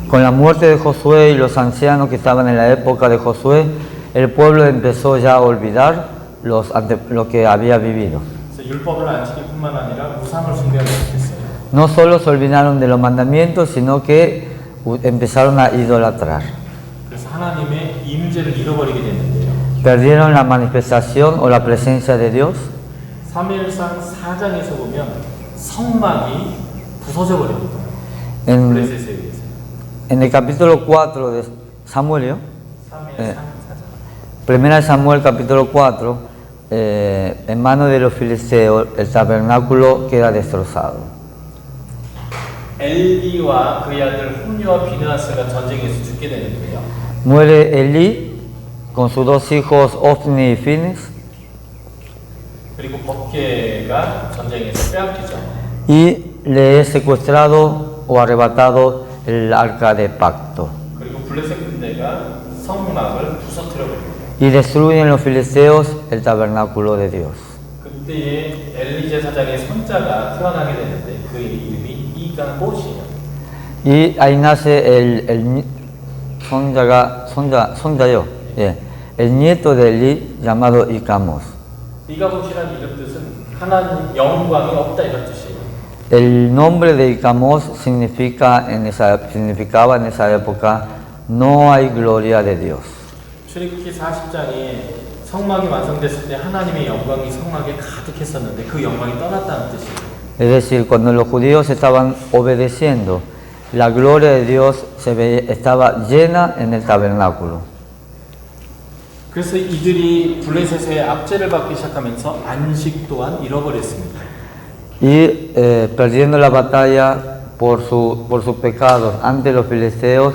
Speaker 2: Con la muerte de Josué y los ancianos que estaban en la época de Josué, el pueblo empezó ya a olvidar lo que había vivido.
Speaker 1: 그래서 율법을 안 지키뿐만 아니라 우상을 숭배하기 시작했어요.
Speaker 2: No solo se olvidaron de los mandamientos, sino que empezaron a idolatrar.
Speaker 1: 그래서 하나님의 임재를 잃어버리게 됐는데요.
Speaker 2: Perdieron la manifestación o la presencia de Dios.
Speaker 1: 사무엘상 4장에서 보면 성막이 부서져 버립니다.
Speaker 2: En,
Speaker 1: 블레셋에 의해서.
Speaker 2: en el capítulo 4 de Samuel, ¿no?
Speaker 1: 사무엘상 4장.
Speaker 2: Primera de Samuel capítulo 4, en manos de los filisteos el tabernáculo queda destrozado.
Speaker 1: 엘리와 그의 아들 홈리와 비느하스가 전쟁에서 죽게 되는데요.
Speaker 2: Muere Elí con sus dos hijos Ofni y Fines,
Speaker 1: 그리고 법궤가 전쟁에서 빼앗기죠.
Speaker 2: y le es secuestrado o arrebatado el arca de pacto.
Speaker 1: 그리고 블레셋 군대가 성막을 부서뜨려 버립니다.
Speaker 2: Y destruyen los filisteos el tabernáculo de Dios.
Speaker 1: 그때에 엘리 제사장의 손자가 태어나게 되는데 그의 이름이 이간봇이에요.
Speaker 2: Y ahí nace el nieto de Elí llamado Icamos.
Speaker 1: 이간봇이라는 이름 뜻은 하나님 영광이 없다 이런 뜻이에요.
Speaker 2: El nombre de Icamos significaba en esa época no hay gloria de Dios.
Speaker 1: 출애굽기 40장에 성막이 완성됐을 때 하나님의 영광이 성막에 가득했었는데 그 영광이 떠났다는 뜻이에요.
Speaker 2: Es decir, cuando los judíos estaban obedeciendo, la gloria de Dios estaba llena en el tabernáculo.
Speaker 1: 그래서 이들이 블레셋의 압제를 받기 시작하면서 안식 또한 잃어버렸습니다.
Speaker 2: Y perdiendo la batalla por sus pecados ante los filisteos,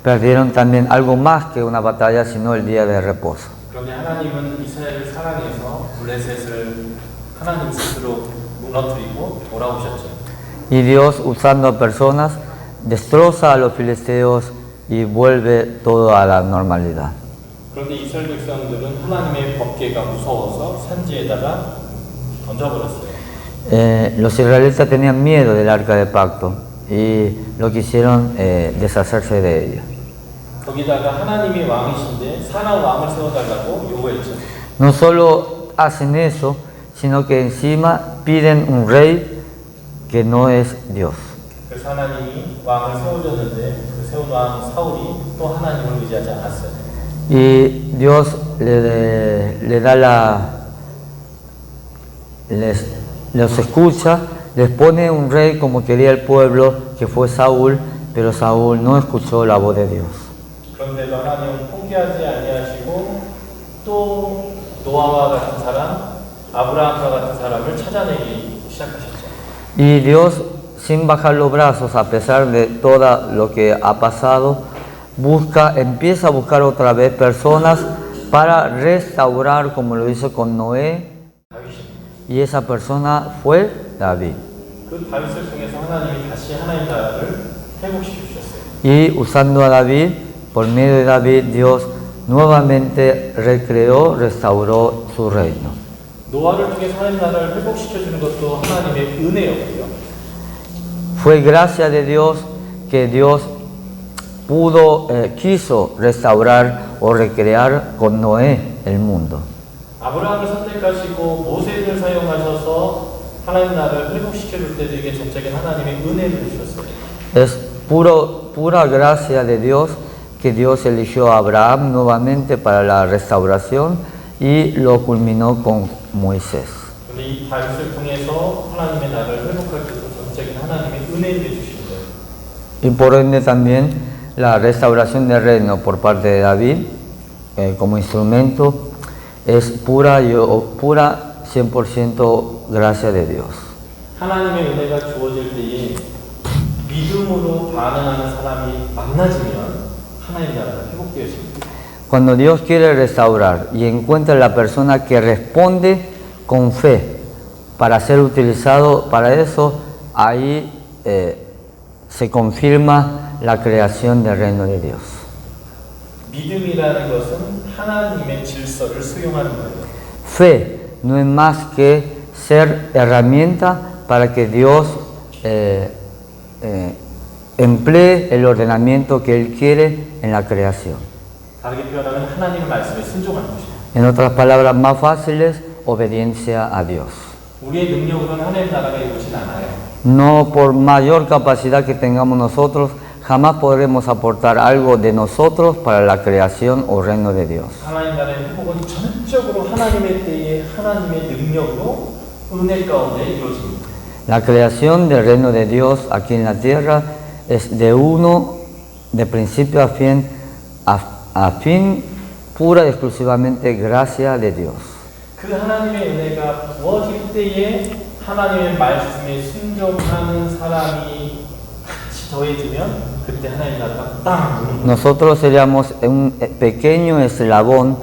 Speaker 2: perdieron también algo más que una batalla, sino el día de reposo.
Speaker 1: 그런데 하나님은 이스라엘을 사랑해서 블레셋을 하나님 스스로 무너뜨리고 돌아오셨죠.
Speaker 2: Y Dios, usando a personas, destroza a los filisteos y vuelve todo a la normalidad.
Speaker 1: 그런데 이스라엘 백성들은 하나님의 법궤가 무서워서 산지에다가 던져버렸어요.
Speaker 2: Los israelitas tenían miedo del arca de pacto y lo quisieron deshacerse de ella.
Speaker 1: 거기다가 하나님이 왕이신데 사람 왕을 세워달라고 요구했죠.
Speaker 2: No solo hacen eso, sino que encima piden un rey que no es Dios.
Speaker 1: 그래서 하나님이 왕을 세워줬는데 그 세운 왕 사울이 또 하나님을 의지하지 않았어요.
Speaker 2: Y Dios los escucha, les pone un rey como quería el pueblo, que fue Saúl, pero Saúl no escuchó la voz de Dios.
Speaker 1: 그런데도 하나님은 포기하지 아니하시고 또 노아와 같은 사람, 아브라함과 같은 사람을 찾아내기 시작하셨죠.
Speaker 2: Y Dios, sin bajar los brazos, a pesar de todo lo que ha pasado, empieza a buscar otra vez personas para restaurar, como lo hizo con Noé, y esa persona fue David.
Speaker 1: 그 다윗을 통해서 하나님이 다시 하나님 나라를 회복시켜 주셨어요.
Speaker 2: Y usando a David, por medio de David, Dios nuevamente recreó, restauró su reino.
Speaker 1: 노아를 통해서 하나님 나라를 회복시켜 주는 것도 하나님의 은혜였고요.
Speaker 2: Fue gracia de Dios que Dios quiso restaurar o recrear con Noé el mundo.
Speaker 1: 아브라함을 선택하시고 모세를 사용하셔서 하나님 나라를 회복시켜 줄 때도 이게 전적인 하나님의 은혜를 주셨어요.
Speaker 2: Es pura gracia de Dios que Dios eligió a Abraham nuevamente para la restauración y lo culminó con Moisés.
Speaker 1: 근데 이 다윗을 통해서 하나님의 나라를 회복하기 위해서 전적인 하나님의 은혜를 주신 거예요.
Speaker 2: Y por ende también la restauración del reino por parte de David como instrumento es pura 100% gracia de Dios.
Speaker 1: 하나님의 은혜가 주어질 때에 믿음으로 반응하는 사람이 만나지면 하나님 나라가 회복되어집니다.
Speaker 2: Cuando Dios quiere restaurar y encuentra la persona que responde con fe para ser utilizado para eso, ahí se confirma la creación del reino de Dios.
Speaker 1: 믿음이라는 것은 하나님의 질서를 수용하는 거예요.
Speaker 2: Fe no es más que ser herramienta para que Dios emplee el ordenamiento que Él quiere en la creación.
Speaker 1: 다르게 표현하면 하나님의 말씀에 순종하는 것이죠.
Speaker 2: En otras palabras más fáciles, obediencia a Dios.
Speaker 1: 우리의 능력으로는 하나님 나라가 이루어지지 않아요.
Speaker 2: No por mayor capacidad que tengamos nosotros, jamás podremos aportar algo de nosotros para la creación o reino de Dios.
Speaker 1: 하나님 나라의 회복은 전적으로 하나님의 때에 하나님의 능력으로 은혜 가운데 이루어집니다.
Speaker 2: La creación del reino de Dios aquí en la tierra es de principio a fin, pura y exclusivamente gracia de Dios.
Speaker 1: 그 하나님의 은혜가 부어질 때에 하나님의 말씀에 순종하는 사람이 같이 더해지면 그때 하나님 나라가 땅 오는 거예요.
Speaker 2: Nosotros seríamos un pequeño eslabón,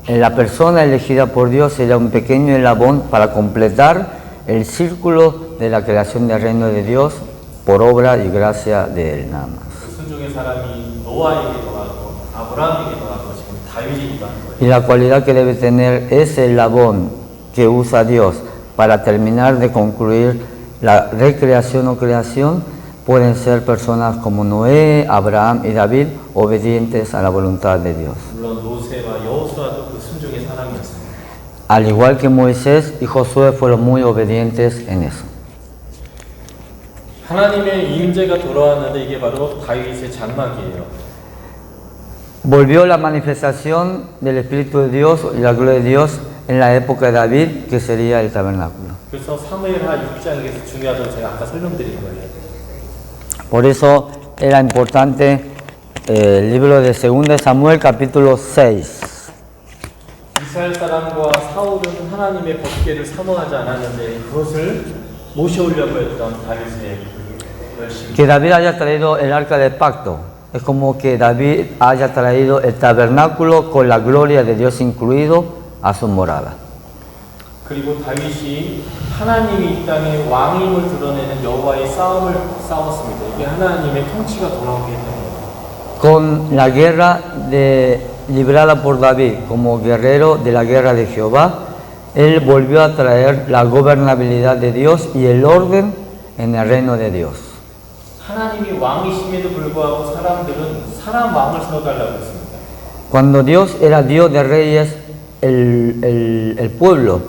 Speaker 2: la persona elegida por Dios sería un pequeño eslabón para completar el círculo de la creación del reino de Dios por obra y gracia de Él nada más.
Speaker 1: 그 순종의 사람이 노아에게 더하고 아브라함에게 더하고 지금 다윗에게도 한 거예요.
Speaker 2: Y la cualidad que debe tener ese eslabón que usa Dios para terminar de concluir la recreación o creación pueden ser personas como Noé, Abraham y David, obedientes a la voluntad de Dios.
Speaker 1: 물론 모세와 여호수아도 그 순종의 사람이었습니다.
Speaker 2: Al igual que Moisés y Josué fueron muy obedientes en eso.
Speaker 1: 하나님의 임재가 돌아왔는데 이게 바로 다윗의 장막이에요.
Speaker 2: Volvió la manifestación del Espíritu de Dios y la gloria de Dios en la época de David, que sería el tabernáculo.
Speaker 1: 그래서 사무엘하 6장에서 중요하다고 제가 아까 설명드린 거예요.
Speaker 2: Por eso era importante el libro de 2 Samuel capítulo 6.
Speaker 1: 이스라엘 사람과 사울은 하나님의 법궤를 사모하지 않았는데 그것을 모셔오려고 했던 다윗의 그 열심.
Speaker 2: Que David haya traído el arca del pacto. Es como que David haya traído el tabernáculo con la gloria de Dios incluido a su morada.
Speaker 1: 그리고 다윗이 하나님이 이 땅에 왕임을 드러내는 여호와의 싸움을 싸웠습니다. 이게 하나님의 통치가 돌아오게 했던 거예요.
Speaker 2: Con la guerra librada por David como guerrero de la guerra de Jehová, él volvió a traer la gobernabilidad de Dios y el orden en el reino de Dios.
Speaker 1: 하나님이 왕이심에도 불구하고 사람들은 사람 왕을 세워달라고 했습니다.
Speaker 2: Cuando Dios era Dios de reyes, el pueblo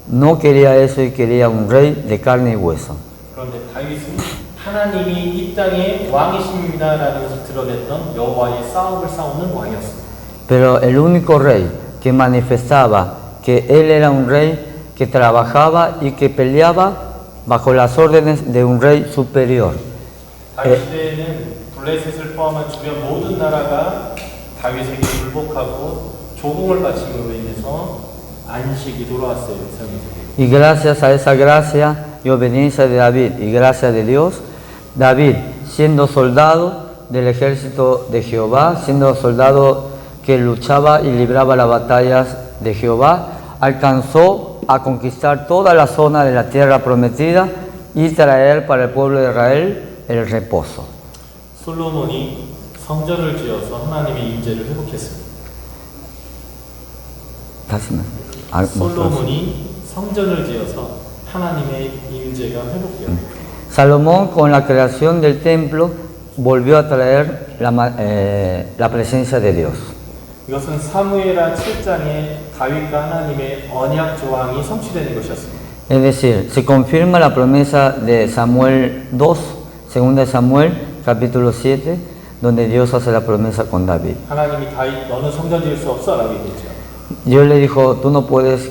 Speaker 2: no quería eso y quería un rey de carne y hueso.
Speaker 1: 그런데 다윗은 하나님이 이 땅에 왕이십니다라는 것을 드러냈던 여호와의 싸움을 싸우는 왕이었습니다.
Speaker 2: Pero el único rey que manifestaba que él era un rey que trabajaba y que peleaba bajo las órdenes de un rey superior.
Speaker 1: 다윗 시대에는 블레셋을 포함한 주변 모든 나라가 다윗에게 굴복하고 조공을 바침으로 인해서 안식이 돌아왔어요. 이스라엘에게.
Speaker 2: Y gracias a esa gracia y obediencia de David y gracia de Dios, David, siendo soldado del ejército de Jehová, siendo soldado que luchaba y libraba las batallas de Jehová, alcanzó a conquistar toda la zona de la tierra prometida y traer para el pueblo de Israel el reposo.
Speaker 1: 솔로몬이 성전을 지어서 하나님의 임재를 회복했습니다.
Speaker 2: 다시 말. 아,
Speaker 1: 솔로몬이 성전을 지어서 하나님의 임재가 회복되었습니다.
Speaker 2: Salomón con la creación del templo volvió a traer la presencia de Dios.
Speaker 1: 이것은 사무엘하 7장에 다윗과 하나님의 언약 조항이 성취되는 것이었습니다.
Speaker 2: Es decir, se confirma la promesa de Samuel 2, segunda de Samuel, capítulo 7, donde Dios hace la promesa con David.
Speaker 1: 하나님이 다윗 너는 성전 지을 수 없어라고 얘기했죠.
Speaker 2: Dios le dijo, tú no puedes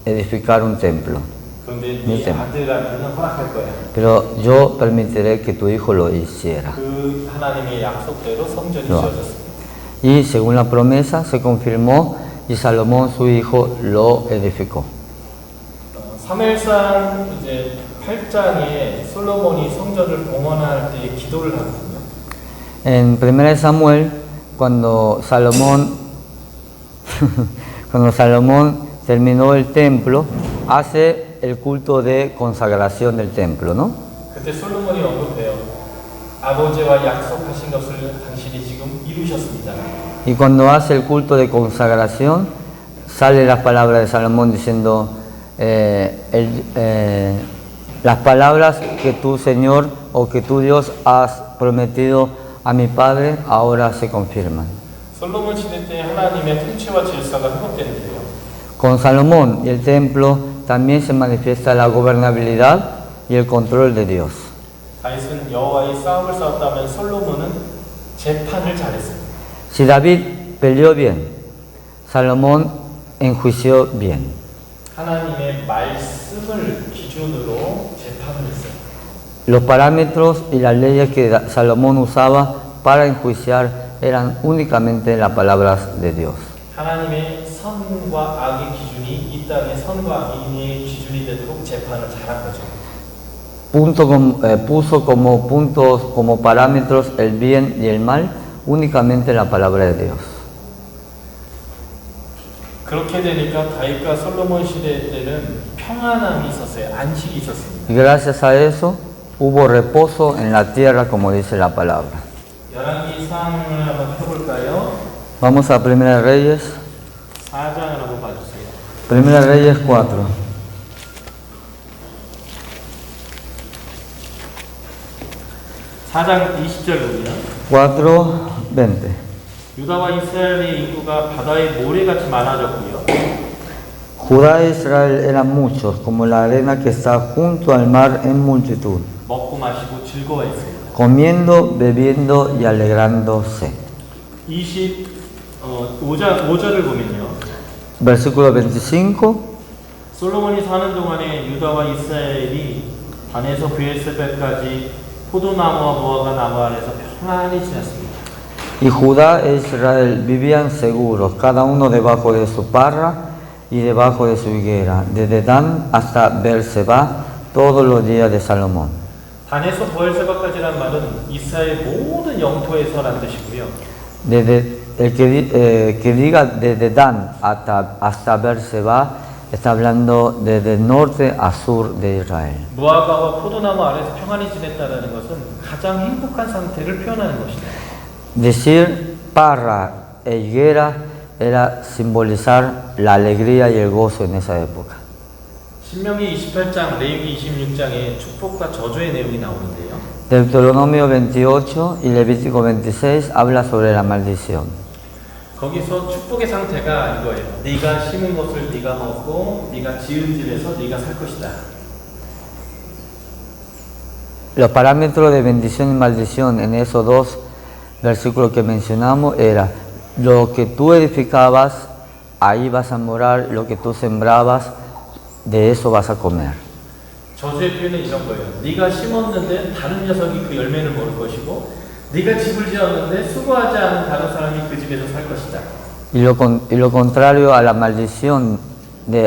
Speaker 2: edificar un templo,
Speaker 1: 그런데 네 아들한테는 허락할 거야.
Speaker 2: pero yo permitiré que tu hijo lo hiciera.
Speaker 1: 그 하나님의 약속대로 성전이
Speaker 2: No.
Speaker 1: 지어졌습니다.
Speaker 2: Y según la promesa se confirmó y Salomón su hijo lo edificó.
Speaker 1: 사무엘상 이제 8장에 솔로몬이 성전을 봉헌할 때 기도를 하거든요.
Speaker 2: En 1 Samuel, cuando Salomón terminó el templo, hace el culto de consagración del templo, ¿no?
Speaker 1: 그때 솔로몬이 언급해요. 아버지와 약속하신 것을 당신이 지금 이루셨습니다.
Speaker 2: Y cuando hace el culto de consagración, sale las palabras de Salomón diciendo, las palabras que tú, Señor, o que tú, Dios, has prometido a mi Padre, ahora se confirman.
Speaker 1: 솔로몬 시대 때 하나님의 통치와 질서가 회복되는데요.
Speaker 2: Con Salomón y el templo también se manifiesta la gobernabilidad y el control de Dios.
Speaker 1: 다윗은 여호와의 싸움을 싸웠다면 솔로몬은 재판을 잘했습니다.
Speaker 2: Si David peleó bien, Salomón enjuició bien.
Speaker 1: 하나님의 말씀을 기준으로 재판을 했어요.
Speaker 2: Los parámetros y las leyes que Salomón usaba para enjuiciar eran únicamente las palabras de Dios.
Speaker 1: 하나님의 선과 악의 기준이 이 땅의 선과 악의 기준이 되도록 재판을 잘한 거죠.
Speaker 2: Puso como puntos, como parámetros el bien y el mal, únicamente la palabra de Dios.
Speaker 1: 그렇게 되니까 다윗과 솔로몬 시대 때는 평안함이 있었어요. 안식이 있었습니다.
Speaker 2: Y gracias a eso hubo reposo en la tierra, como dice la palabra.
Speaker 1: 열왕기 상을 한번 펴볼까요?
Speaker 2: Vamos a 1 Reyes,
Speaker 1: 4장을 한번 봐주세요.
Speaker 2: 1 Reyes 4.
Speaker 1: 4장 20절 보면
Speaker 2: 4:20.
Speaker 1: 유다와 이스라엘의 인구가 바다의 모래같이 많아졌고요.
Speaker 2: Judá e Israel eran muchos, como la arena que está junto al mar en multitud,
Speaker 1: 먹고 마시고 즐거워했습니다.
Speaker 2: comiendo, bebiendo y alegrándose.
Speaker 1: 5절을 보면요.
Speaker 2: Versículo 25.
Speaker 1: 솔로몬이 사는 동안에 유다와 이스라엘이 단에서 브엘세바까지 포도나무와 무화과 나무 아래서 평안히 지냈습니다.
Speaker 2: Y Judá e Israel vivían seguros, cada uno debajo de su parra y debajo de su higuera, desde Dan hasta Beerseba, todos los días de Salomón.
Speaker 1: 단에서 브엘세바까지란 말은 이스라엘 모든 영토에서란 뜻이고요.
Speaker 2: Desde el que diga desde Dan hasta Beerseba, está hablando desde el norte a sur de Israel.
Speaker 1: 무화과와 포도나무 아래서 평안히 지냈다는 것은 가장 행복한 상태를 표현하는 것입니다.
Speaker 2: Decir parra e higuera era simbolizar la alegría y el gozo en esa época.
Speaker 1: 신명기 28장, 레위기 26장에 축복과 저주의 내용이 나오는데요.
Speaker 2: Deuteronomio 28 y Levítico 26 habla sobre la maldición.
Speaker 1: 거기서 축복의 상태가 이거예요. 네가 심은 것을 네가 먹고 네가 지은 집에서 네가 살 것이다.
Speaker 2: Los parámetros de bendición y maldición en esos dos versículos que mencionamos era lo que tú edificabas, ahí vas a morar, lo que tú sembrabas, de eso vas a comer.
Speaker 1: 저주의 표현은 이런 거예요. 네가 심었는데 다른 녀석이 그 열매를 먹을 것이고 네가 집을 지었는데 수고하지 않은 다른 사람이 그 집에서 살 것이다.
Speaker 2: Y lo contrario a la maldición,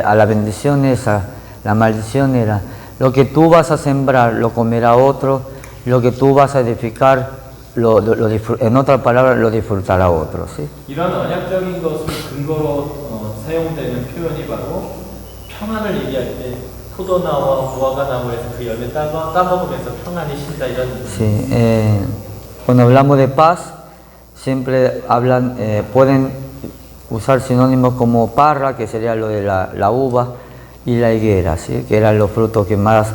Speaker 2: a la bendición esa, la maldición era lo que tú vas a sembrar, lo comerá otro, lo que tú vas a edificar, en otras palabras, lo disfrutará otro. ¿sí?
Speaker 1: 이런 언약적인 것을 근거로 사용되는 표현이 바로 평안을 얘기할 때 포도나무와 무화과 나무에서 그 열매 따먹으면서 평안히 쉰다 이런.
Speaker 2: Sí, cuando hablamos de paz, siempre hablan, pueden usar sinónimos como parra, que sería lo de la uva, y la higuera, ¿sí? Que eran los frutos que más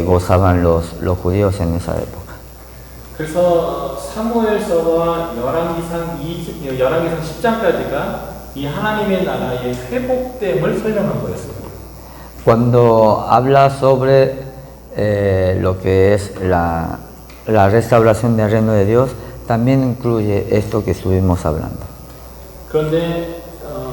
Speaker 2: gozaban los judíos en esa época.
Speaker 1: 그래서 사무엘서와 열왕기상 10장까지가 이 하나님의 나라의 회복됨을 설명한 거였어요.
Speaker 2: Cuando habla sobre lo que es la restauración del reino de Dios, también incluye esto que estuvimos hablando.
Speaker 1: 그런데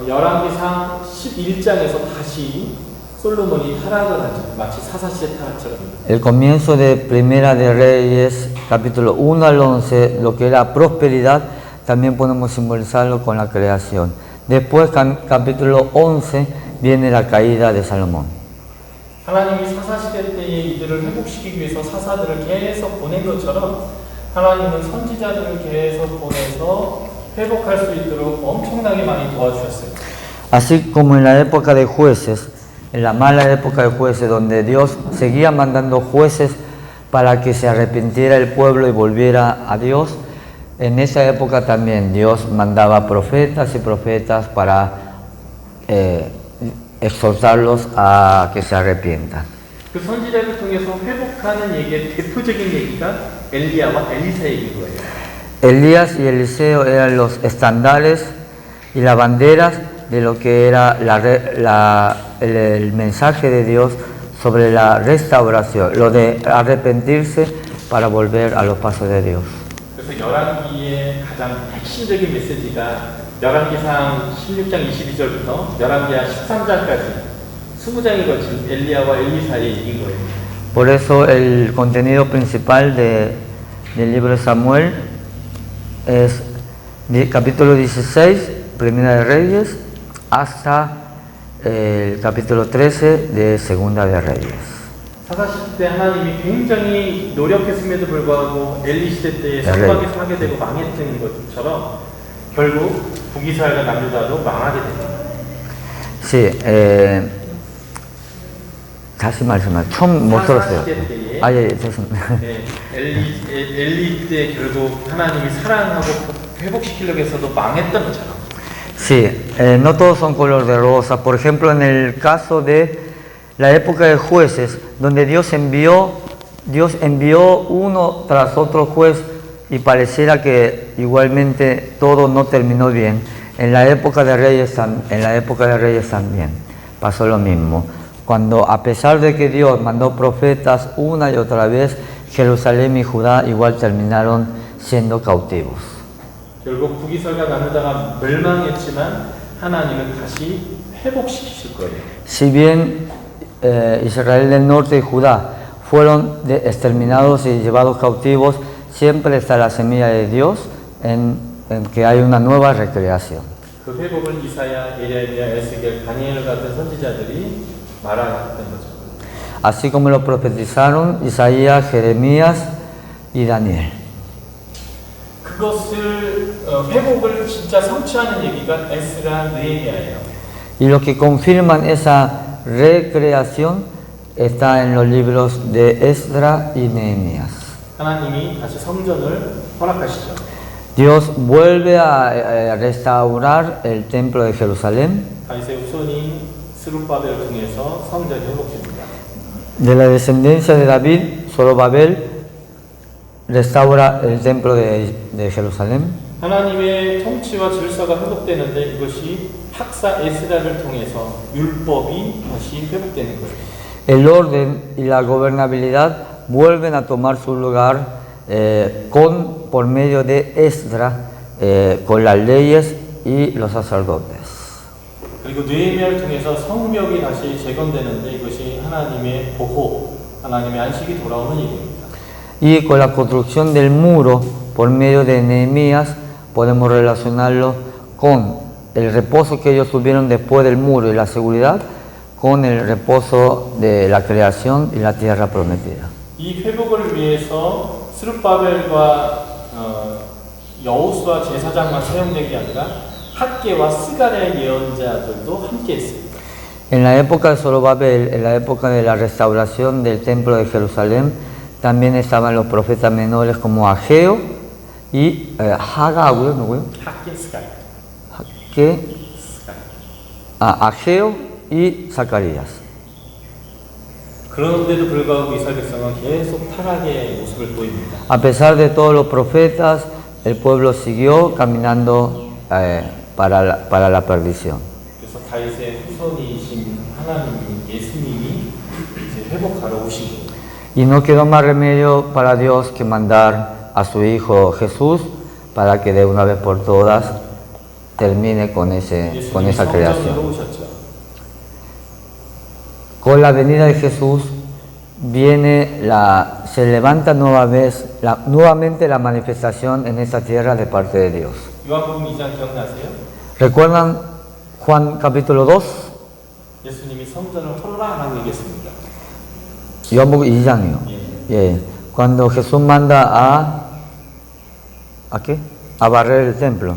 Speaker 1: 열왕기상 11장에서 다시 솔로몬이 타락을 하죠. 마치 사사시의 타락처럼.
Speaker 2: El comienzo de Primera de Reyes, capítulo 1 al 11, lo que era prosperidad, también podemos simbolizarlo con la creación. Después, capítulo 11, viene la caída de Salomón.
Speaker 1: 하나님이 사사시대 때에 이들을 회복시키기 위해서 사사들을 계속 보낸 것처럼 하나님은 선지자들을 계속 보내서 회복할 수 있도록 엄청나게 많이 도와주셨어요.
Speaker 2: Así como en la época de jueces, en la mala época de jueces, donde Dios seguía mandando jueces para que se arrepintiera el pueblo y volviera a Dios, en esa época también Dios mandaba profetas y profetas para exhortarlos a que se arrepientan.
Speaker 1: 그 선지자를 통해서 회복하는 얘기의 대표적인 얘기가 엘리야와 엘리사 얘기인 거예요.
Speaker 2: Elías y Eliseo eran los estandartes y las banderas de lo que era el mensaje de Dios sobre la restauración, lo de arrepentirse para volver a los pasos de Dios.
Speaker 1: 그래서 열왕기의 가장 핵심적인 메시지가 열왕기상 16장 22절부터 열왕기하 13장까지 20장이 거친 엘리야와 엘리사의 얘기인 거예요.
Speaker 2: Por eso el contenido principal del libro de Samuel es capítulo 16, Primera de Reyes, hasta el capítulo 13 de Segunda de Reyes.
Speaker 1: 사사시대 때 하나님이 굉장히 노력했음에도 불구하고 엘리 시대 때에 성곽이 파괴되고 망했던 것처럼 결국 북이스라엘과 남유다도 망하게 됩니다.
Speaker 2: Sí, 다시 말씀하세요. 처음 못 들었어요. 예, 죄송합니다.
Speaker 1: 네, 엘리 때 결국 하나님이 사랑하고 회복시키려고 해서도 망했던 것처럼.
Speaker 2: Sí, no todos son color de rosa. Por ejemplo, en el caso de la época de jueces, donde Dios envió uno tras otro juez y pareciera que igualmente todo no terminó bien. En la época de Reyes también pasó lo mismo. Cuando a pesar de que Dios mandó profetas una y otra vez, Jerusalén y Judá igual terminaron siendo cautivos.
Speaker 1: 결국 북이스라엘과 남유다가 멸망했지만 하나님은 다시 회복시키실 거예요.
Speaker 2: Si bien Israel del norte y Judá fueron exterminados y llevados cautivos, siempre está la semilla de Dios en que hay una nueva recreación.
Speaker 1: 그 회복을 이사야, 예레미야, 에스겔, 다니엘 같은 선지자들이 말하였던 거죠.
Speaker 2: Así como lo profetizaron Isaías, Jeremías y Daniel.
Speaker 1: 그것을 회복을 진짜 성취하는 얘기가 에스라, 느헤미야예요.
Speaker 2: Y lo que confirman esa recreación está en los libros de Esdra y Nehemías.
Speaker 1: 하나님이 다시 성전을 허락하시죠.
Speaker 2: Dios vuelve a restaurar el templo de Jerusalén.
Speaker 1: 다윗의 후손인 스룹바벨을 통해서 성전이 회복됩니다.
Speaker 2: De la descendencia de David, Zorobabel restaura el templo de Jerusalén.
Speaker 1: 하나님의 통치와 질서가 회복되는데 이것이 학사 에스라를 통해서 율법이 다시 회복되는 거예요.
Speaker 2: El orden y la gobernabilidad vuelven a tomar su lugar por medio de Esdra, con las leyes y los sacerdotes.
Speaker 1: 그리고 느헤미야를 통해서 성벽이 다시 재건되는데 이것이 하나님의 보호, 하나님의 안식이 돌아오는 일입니다.
Speaker 2: Y con la construcción del muro por medio de Nehemías podemos relacionarlo con el reposo que ellos tuvieron después del muro y la seguridad con el reposo de la creación y la tierra prometida.
Speaker 1: 이 회복을 위해서 스룹바벨과 여호수아 제사장만 사용된 게 아니라 학계와 스가랴 예언자들도 함께 했습니다.
Speaker 2: En la época de Zorobabel, en la época de la restauración del templo de Jerusalén, también estaban los profetas menores como Ageo y Hagau, ¿no?
Speaker 1: 학계스가이.
Speaker 2: Ageo y Zacarías.
Speaker 1: 그런데도 불구하고 이스라엘 백성은 계속 타락의 모습을 보입니다.
Speaker 2: A pesar de todos los profetas, el pueblo siguió caminando para la perdición.
Speaker 1: 그래서 다윗의 후손이신 하나님, 예수님이 이제 회복하러 오신 거예요.
Speaker 2: Y no quedó más remedio para Dios que mandar a su Hijo Jesús para que de una vez por todas termine con esa
Speaker 1: 예수님이 성전으로
Speaker 2: creación.
Speaker 1: 오셨죠.
Speaker 2: Con la venida de Jesús se levanta nuevamente la manifestación en esta tierra de parte de Dios.
Speaker 1: 요한복음 2장 기억나세요?
Speaker 2: ¿Recuerdan Juan capítulo 2?
Speaker 1: 예수님이 성전을 헐라 하고 얘기했습니다.
Speaker 2: Yohanbok 2장이요. 예. Cuando Jesús manda ¿a qué? A barrer el templo,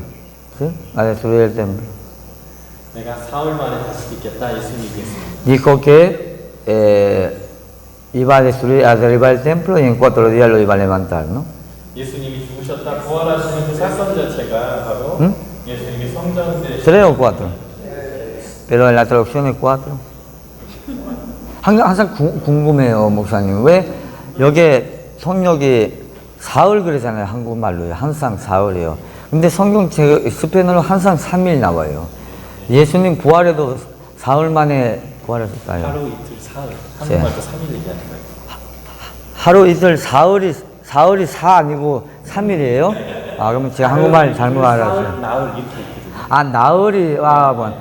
Speaker 2: ¿sí? A destruir el templo.
Speaker 1: 내가 사흘 만에 다시 짓겠다 예수님이 얘기했습니다.
Speaker 2: Dijo que iba a derribar el templo y en 4 días lo iba a levantar, ¿no?
Speaker 1: 예수님이 죽으셨다 부활하시는 그 사건 자체가 바로 예수님이 성전에
Speaker 2: 3 o 4. Pero en la traducción es 4. 항상 궁금해요, 목사님. 왜 여기에 성역이 사흘 그러잖아요, 한국말로요. 항상 사흘이에요. 근데 성경 스페인어로 항상 3일 나와요. 예수님 부활해도 사흘 만에 부활하셨다요.
Speaker 1: 하루 이틀 사흘 한국말도 3일 얘기하는 거예요.
Speaker 2: 하루 이틀 사흘이 4 아니고 3일이에요? 아, 그러면 제가 한국말 잘못 알았어요.
Speaker 1: 나흘 이틀 이틀.
Speaker 2: Ah, nauri, bueno,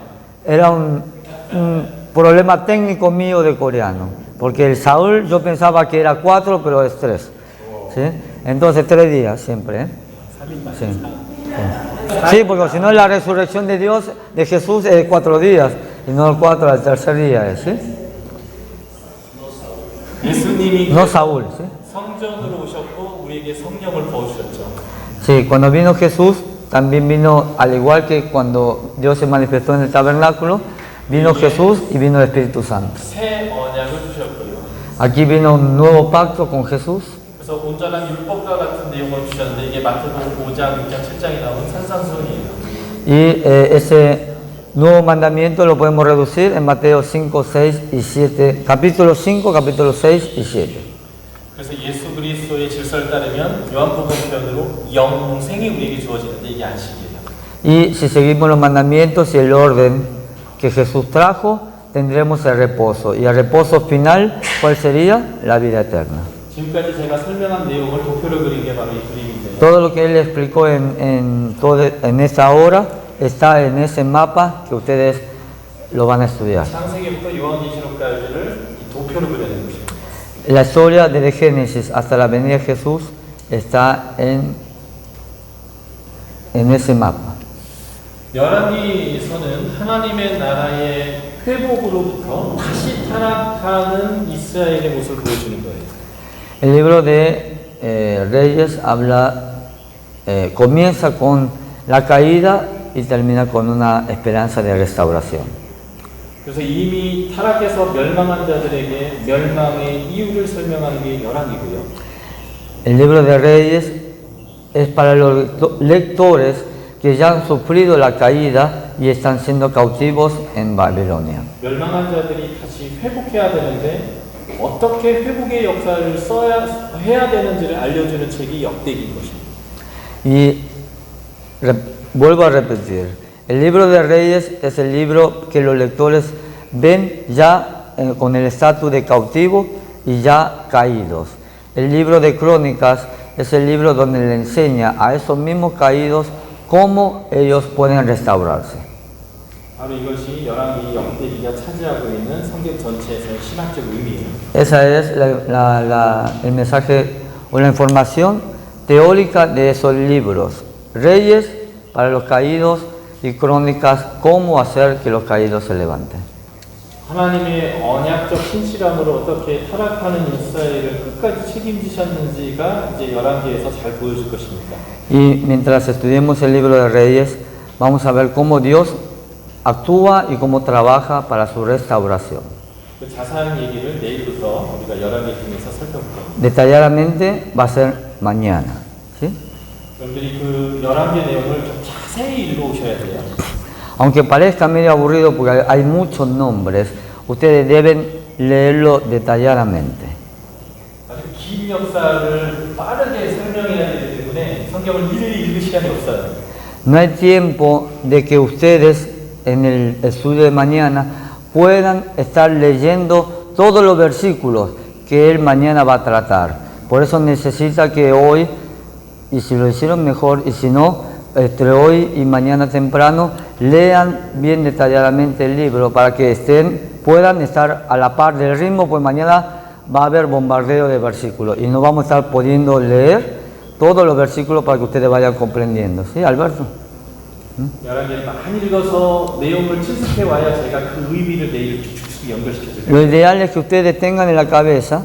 Speaker 2: era un problema técnico mío de coreano, porque el Saúl yo pensaba que era 4, pero es 3, ¿sí? Entonces 3 días siempre, ¿eh? Sí, sí. Sí, porque si no la resurrección de Dios, de Jesús es 4 días, y no el 4 al tercer día, ¿sí?
Speaker 1: 예수님이
Speaker 2: No Saúl, ¿sí?
Speaker 1: 성전으로 오셨고 우리에게 성령을 부어주셨죠.
Speaker 2: Sí, cuando vino Jesús, también vino, al igual que cuando Dios se manifestó en el tabernáculo, vino Jesús y vino el Espíritu Santo.
Speaker 1: 새 언약을 주셨고요.
Speaker 2: Aquí vino un nuevo pacto con Jesús.
Speaker 1: 그래서 온전한 율법과 같은 내용을 주셨는데 이게 마태복음 5장, 6장, 7장에 나온 산상수훈이에요.
Speaker 2: Y ese nuevo mandamiento lo podemos reducir en Mateo 5, 6 y 7, capítulo 5, capítulo 6 y 7.
Speaker 1: 그래서 예수 그리스도의 질서를 따르면 요한복음 표현으로 영생이 우리에게 주어지는데 이게 안식이에요.
Speaker 2: Y si seguimos los mandamientos y el orden que Jesús trajo, tendremos el reposo. Y el reposo final, ¿cuál sería? La vida eterna.
Speaker 1: 지금까지 제가 설명한 내용을 도표로 그린 게 바로 이 그림인데요.
Speaker 2: Todo lo que Él explicó en esta hora está en ese mapa que ustedes lo van a estudiar.
Speaker 1: 창세기부터 요한계시록까지를 이 도표로 그려낸 것입니다.
Speaker 2: La historia desde Génesis hasta la venida de Jesús está en ese mapa.
Speaker 1: 열왕기서는 하나님의 나라의 회복으로부터 다시 타락하는 이스라엘의 모습을 보여주는 거예요.
Speaker 2: El libro de Reyes comienza con la caída y termina con una esperanza de restauración.
Speaker 1: 그래서 이미 타락해서 멸망한 자들에게 멸망의 이유를 설명하는 게 열왕이고요.
Speaker 2: El libro de Reyes es para los lectores que ya han sufrido la caída y están siendo cautivos en Babilonia.
Speaker 1: 멸망한 자들이 다시 회복해야 되는데 어떻게 회복의 역사를 해야 되는지를 알려주는 책이 역대기인 것입니다.
Speaker 2: Y vuelvo a repetir, el libro de Reyes es el libro que los lectores ven ya con el estatus de cautivo y ya caídos. El libro de Crónicas es el libro donde le enseña a esos mismos caídos cómo ellos pueden restaurarse.
Speaker 1: 바로 이것이 열왕기 역대기가 차지하고 있는 성경 전체에서의 신학적 의미예요.
Speaker 2: Esa es el mensaje o la información teórica de esos libros. Reyes para los caídos y Crónicas, cómo hacer que los caídos se levanten.
Speaker 1: 하나님의 언약적 신실함으로 어떻게 타락하는 이스라엘을 끝까지 책임지셨는지가 이제 열왕기에서 잘 보여줄 것입니다.
Speaker 2: Y mientras estudiemos el libro de Reyes, vamos a ver cómo Dios actúa y cómo trabaja para su restauración.
Speaker 1: 그 자세한 얘기를 내일부터 우리가 열왕기 중에서 살펴볼 겁니다.
Speaker 2: Detalladamente va a ser mañana. ¿Sí?
Speaker 1: 여러분들이 그 열왕기 내용을 좀 자세히 읽어오셔야 돼요.
Speaker 2: Aunque parezca medio aburrido porque hay muchos nombres, ustedes deben leerlo detalladamente.
Speaker 1: 아주 긴 역사를 빠르게 설명해야 되기 때문에 성경을 일일이 읽을 시간이 없어요.
Speaker 2: No hay tiempo de que ustedes en el estudio de mañana puedan estar leyendo todos los versículos que él mañana va a tratar. Por eso necesita que hoy, y si lo hicieron mejor, y si no, entre hoy y mañana temprano, lean bien detalladamente el libro para que puedan estar a la par del ritmo, pues mañana va a haber bombardeo de versículos y no vamos a estar pudiendo leer todos los versículos para que ustedes vayan comprendiendo. ¿Sí, Alberto?
Speaker 1: 열왕기를 많이 읽어서 내용을 친숙해 와야 제가 그 의미를 내일 쭉쭉 연결시켜 드릴게요.
Speaker 2: Lo ideal es que ustedes tengan en la cabeza,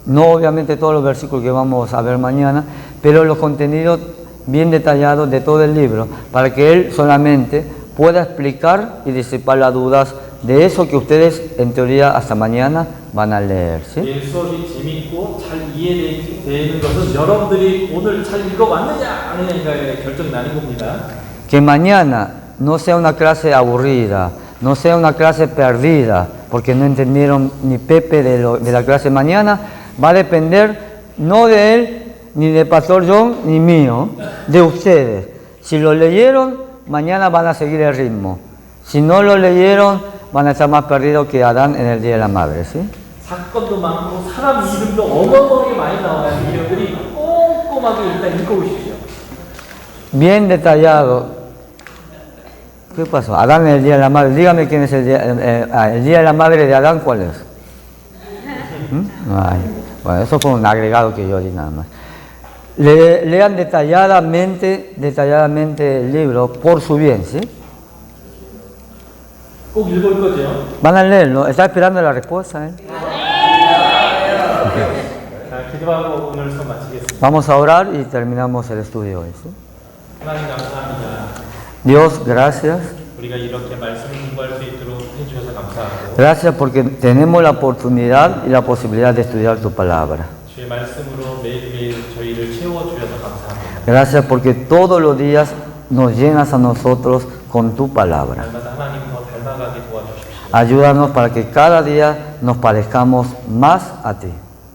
Speaker 2: no obviamente todos los versículos que vamos a ver mañana, pero los contenidos bien detallados de todo el libro, para que él solamente pueda explicar y disipar las dudas de eso que ustedes en teoría hasta mañana van a leer. ¿Sí?
Speaker 1: 내일 수업이 재밌고 잘 이해되는 것은 여러분들이 오늘 잘 읽어왔느냐 아니냐가 결정이 나는 겁니다.
Speaker 2: Que mañana no sea una clase aburrida, no sea una clase perdida, porque no entendieron ni Pepe de la clase mañana, va a depender no de él, ni de Pastor John, ni mío, de ustedes. Si lo leyeron, mañana van a seguir el ritmo. Si no lo leyeron, van a estar más perdidos que Adán en el Día de la Madre. ¿Sí?
Speaker 1: 사건도 많고 사람 이름도 어마어마하게 많이 나와요. 여러분들이 꼼꼼하게 일단 읽어보십시오.
Speaker 2: Bien detallado. ¿Qué pasó? Adán en el Día de la Madre. Dígame quién es el Día de la Madre de Adán, ¿cuál es? Ay, bueno, eso fue un agregado que yo di nada más. Lean detalladamente el libro por su bien, ¿sí?
Speaker 1: 꼭 읽을 거죠.
Speaker 2: Van a leerlo. ¿Está esperando la respuesta?
Speaker 1: 자, 기도하고 오늘 수업 마치겠습니다.
Speaker 2: Vamos a orar y terminamos el estudio hoy. ¿Sí?
Speaker 1: 하나님 감사합니다.
Speaker 2: Dios, gracias.
Speaker 1: 우리가 이렇게 말씀을 공부할 수 있도록 해주셔서 감사하고
Speaker 2: Gracias porque tenemos la oportunidad y la posibilidad de estudiar tu palabra.
Speaker 1: 주의 말씀으로 매일매일 저희를 채워주셔서 감사합니다.
Speaker 2: Gracias porque todos los días nos llenas a nosotros con tu palabra.
Speaker 1: 날마다 하나님 더 닮아가게 도와주십시오.
Speaker 2: Ayúdanos para que cada día nos parezcamos más a ti.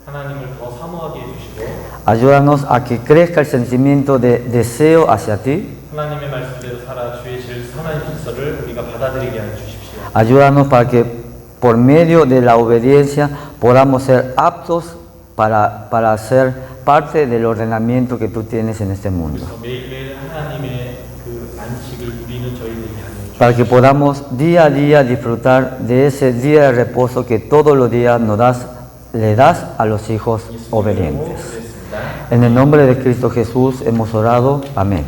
Speaker 1: 하나님을 더 사모하게 해주시고
Speaker 2: Ayúdanos a que crezca el sentimiento de deseo hacia ti.
Speaker 1: 하나님의 말씀대로 살아 주의 제일 선한 질서를 우리가 받아들이게 하여 주십시오.
Speaker 2: Ayúdanos para que por medio de la obediencia podamos ser aptos para ser parte del ordenamiento que tú tienes en este mundo.
Speaker 1: 그래서 매일매일 하나님의 그 안식을 누리는 저희들이 하여 주십시오.
Speaker 2: Para que podamos día a día disfrutar de ese día de reposo que todos los días le das a los hijos obedientes. En el nombre de Cristo Jesús hemos orado. Amén.